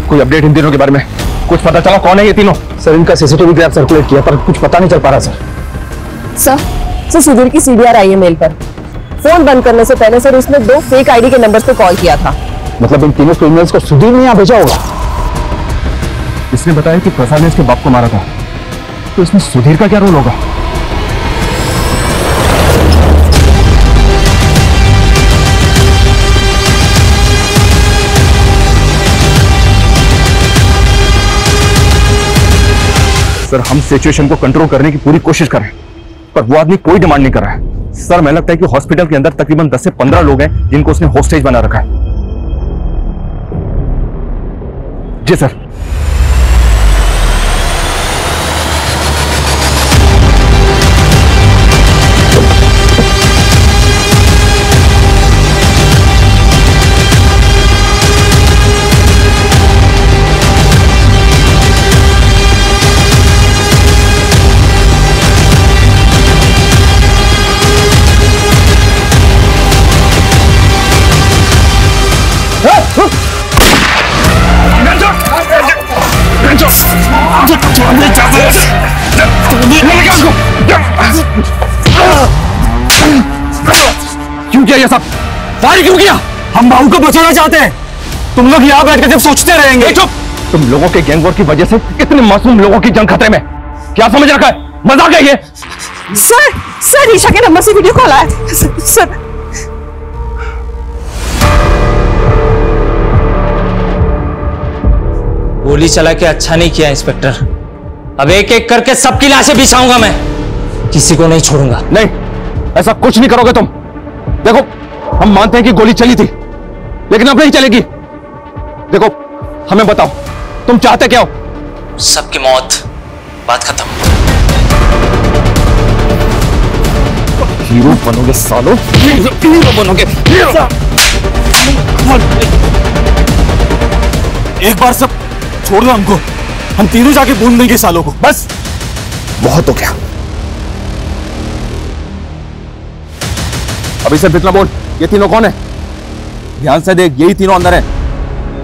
कोई अपडेट इन तीनों के बारे में? कुछ पता चला कौन है ये तीनों? सर इनका सीसीटीवी ग्राफ सर्कुलेट किया पर कुछ पता नहीं चल पा रहा सर। सर सुधीर की सीडीआर आई है मेल पर। फोन बंद करने से पहले सर उसने 2 फेक आईडी के नंबर्स पे कॉल किया था। मतलब इन तीनों क्रिमिनल्स को सुधीर ने यहाँ भेजा होगा। इसने बताया कि प्रसाद ने इसके बाप को मारा था, तो इसमें सुधीर का क्या रोल होगा? सर हम सिचुएशन को कंट्रोल करने की पूरी कोशिश कर रहे हैं, पर वो आदमी कोई डिमांड नहीं कर रहा है। सर मैं लगता है कि हॉस्पिटल के अंदर तकरीबन 10 से 15 लोग हैं जिनको उसने होस्टेज बना रखा है। जी सर। क्यों किया ये सब? फायर क्यों किया? हम बाबू को बचाना चाहते हैं। तुम लोग यहाँ बैठ कर सिर्फ सोचते रहेंगे। चुप! तुम लोगों के गैंग वॉर की वजह से कितने मासूम लोगों की जान खतरे में। क्या समझ रखा है? मजाक है ये? सर ईशा के नंबर से वीडियो कॉल आया। सर गोली चला के अच्छा नहीं किया इंस्पेक्टर। अब एक एक करके सबकी लाशें बिछाऊंगा मैं, किसी को नहीं छोड़ूंगा। नहीं, ऐसा कुछ नहीं करोगे तुम। देखो हम मानते हैं कि गोली चली थी, लेकिन अब नहीं चलेगी। देखो हमें बताओ, तुम चाहते क्या हो? सबकी मौत, बात खत्म। हीरो बनोगे सालो, हीरो बनोगे। एक बार सब छोड़ दो हमको, हम तीनों जाके ढूंढ देंगे सालों को। बस बहुत हो गया। अभी सिर्फ इतना बोल, ये तीनों कौन है? ध्यान से देख, यही तीनों अंदर है।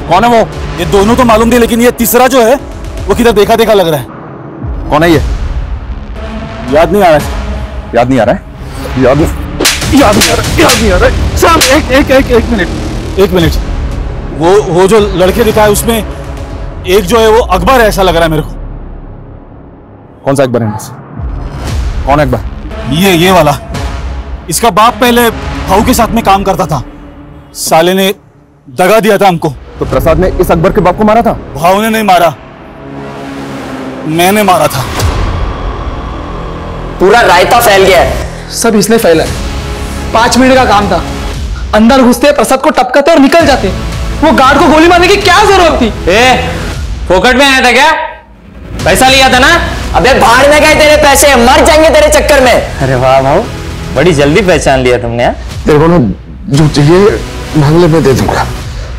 कौन है वो? ये दोनों तो मालूम थे, लेकिन ये तीसरा जो है वो किधर देखा देखा लग रहा है। कौन है ये? याद नहीं आ रहा है। याद नहीं आ रहा है? याद नहीं आ रहा है। सर एक मिनट। वो जो लड़के दिखाए उसमें एक जो है वो अकबर है, ऐसा लग रहा है मेरे को। कौन सा अकबर है? कौन है अकबर? ये वाला। इसका बाप पहले भाऊ के साथ में काम करता था, साले ने दगा दिया था हमको। तो प्रसाद ने इस अकबर के बाप को मारा था? भाऊ ने नहीं मारा, मैंने मारा था। पूरा रायता फैल गया है। सब इसने फैला है। 5 मिनट का काम था, अंदर घुसते प्रसाद को टपकाते और निकल जाते। वो गार्ड को गोली मारने की क्या जरूरत थी? फोकट में आया था क्या? पैसा लिया था ना? अबे भाड़ में गए तेरे पैसे, मर जाएंगे तेरे चक्कर में। अरे वाह भाऊ, बड़ी जल्दी पहचान लिया तुमने। तेरे को ना जो चाहिए मांग ले, मैं दे दूंगा।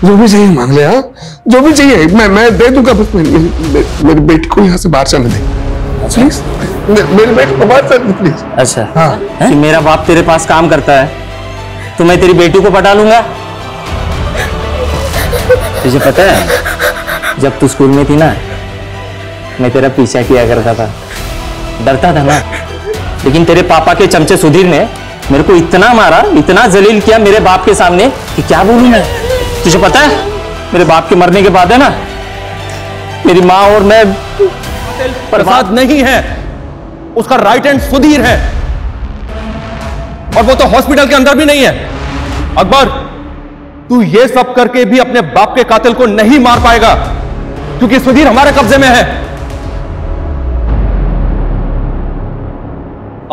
जो भी चाहिए मांग ले। हाँ, जो भी चाहिए मैं दे दूंगा। बस मेरी बेटी को यहाँ से बाहर जाने दे प्लीज। मेरी बेटी को बाहर जाने दे प्लीज। अच्छा हाँ, कि मेरा बाप तेरे पास काम करता है तो मैं तेरी बेटी को पटा लूंगा? तुझे पता है जब तू स्कूल में थी ना, मैं तेरा पीछा किया करता था, डरता था ना। लेकिन तेरे पापा के चमचे सुधीर ने मेरे को इतना मारा, इतना जलील किया मेरे बाप के सामने कि क्या बोलूं मैं। तुझे पता है मेरे बाप के मरने के बाद है ना, मेरी माँ और मैं प्रसाद नहीं है, उसका राइट हैंड सुधीर है, और वो तो हॉस्पिटल के अंदर भी नहीं है। अकबर, तू ये सब करके भी अपने बाप के कातिल को नहीं मार पाएगा, क्योंकि सुधीर हमारे कब्जे में है।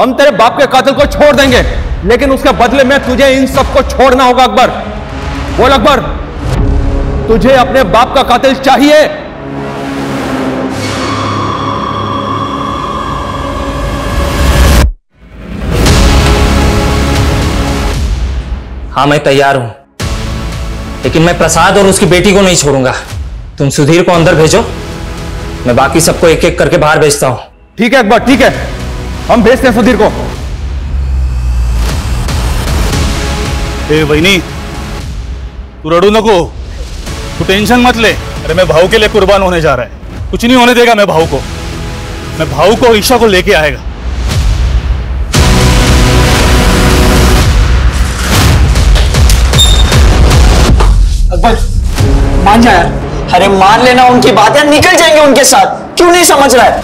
हम तेरे बाप के कातिल को छोड़ देंगे, लेकिन उसके बदले में तुझे इन सबको छोड़ना होगा। अकबर, बोल अकबर, तुझे अपने बाप का कातिल चाहिए? हाँ मैं तैयार हूं, लेकिन मैं प्रसाद और उसकी बेटी को नहीं छोड़ूंगा। तुम सुधीर को अंदर भेजो, मैं बाकी सबको एक एक करके बाहर भेजता हूं। ठीक है अकबर, ठीक है, हम भेजते हैं सुधीर को। वहीनी, तू रड़ू नको, तू टेंशन मत ले। अरे मैं भाऊ के लिए कुर्बान होने जा रहा है, कुछ नहीं होने देगा मैं भाऊ को। मैं भाऊ को ईशा को लेके आएगा। अकबर मान जा यार। अरे मान लेना उनकी बात है, निकल जाएंगे उनके साथ, क्यों नहीं समझ रहा है?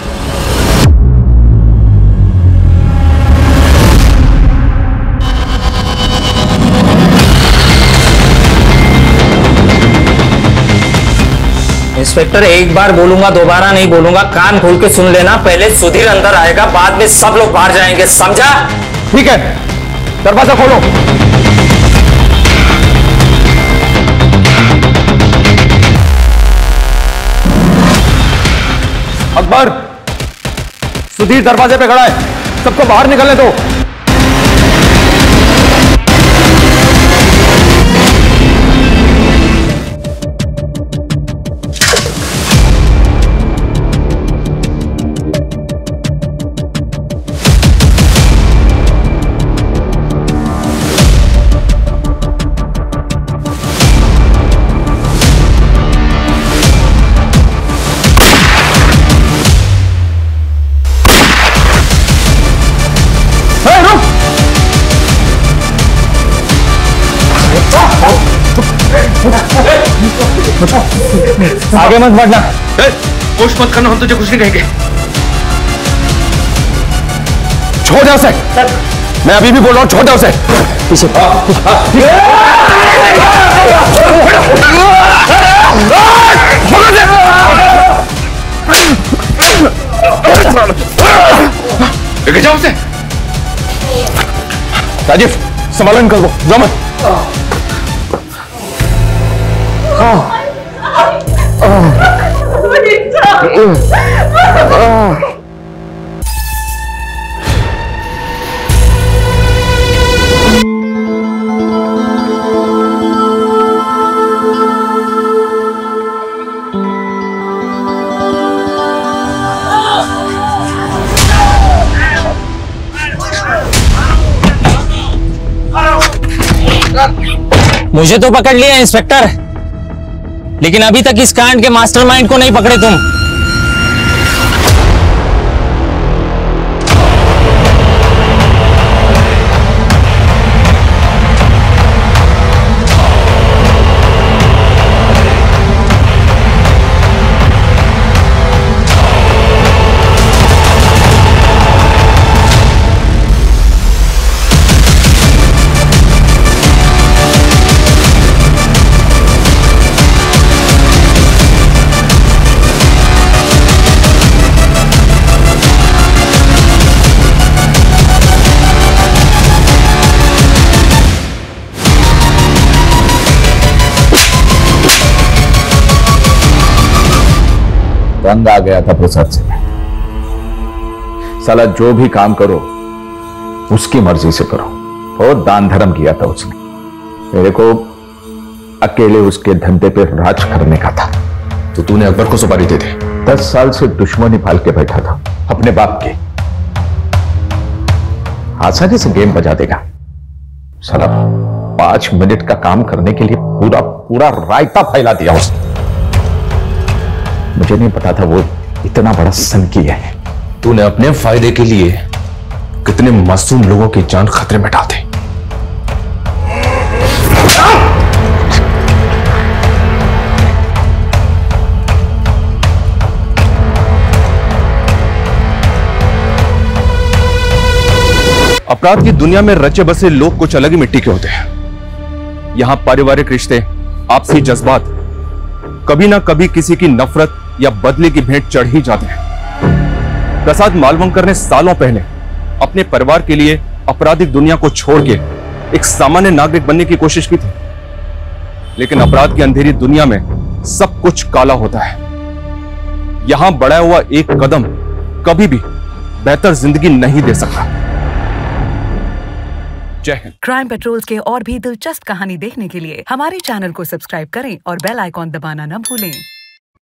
इंस्पेक्टर, एक बार बोलूंगा, दोबारा नहीं बोलूंगा, कान खोल के सुन लेना। पहले सुधीर अंदर आएगा, बाद में सब लोग बाहर जाएंगे, समझा? ठीक है, दरवाजा खोलो। अकबर, सुधीर दरवाजे पे खड़ा है, सबको बाहर निकलने दो। आगे मत बढ़ना। कोशिश मत करना, हम तुझे कुछ नहीं कहेंगे। छोड़ दे उसे। मैं अभी भी बोल रहा हूं, छोड़ दे उसे। पीछे लेके जाओ उसे। राजीव, संभालो इनको, जाओ मत। मुझे तो पकड़ लिया इंस्पेक्टर, लेकिन अभी तक इस कांड के मास्टरमाइंड को नहीं पकड़े तुम। रंग आ गया था प्रसाद से। साला जो भी काम करो उसकी मर्जी से करो। बहुत दान धर्म किया था उसने। मेरे को अकेले उसके धंधे पे राज करने का था। तो तूने अकबर को सुपारी दे दी? 10 साल से दुश्मनी पाल के बैठा था अपने बाप के। आसानी से गेम बजा देगा साला। 5 मिनट का काम करने के लिए पूरा पूरा रायता फैला दिया उसने। मुझे नहीं पता था वो इतना बड़ा सनकी है। तूने अपने फायदे के लिए कितने मासूम लोगों की जान खतरे में डाल दी। अपराध की दुनिया में रचे बसे लोग कुछ अलग ही मिट्टी के होते हैं। यहां पारिवारिक रिश्ते, आपसी जज्बात कभी ना कभी किसी की नफरत या बदले की भेंट चढ़ ही जाते हैं। प्रसाद मालवंकर ने सालों पहले अपने परिवार के लिए आपराधिक दुनिया को छोड़ के एक सामान्य नागरिक बनने की कोशिश की थी, लेकिन अपराध की अंधेरी दुनिया में सब कुछ काला होता है। यहां बढ़ाया हुआ एक कदम कभी भी बेहतर जिंदगी नहीं दे सकता। जय हिंद। क्राइम पेट्रोल्स के और भी दिलचस्प कहानी देखने के लिए हमारे चैनल को सब्सक्राइब करें और बेल आइकॉन दबाना न भूलें।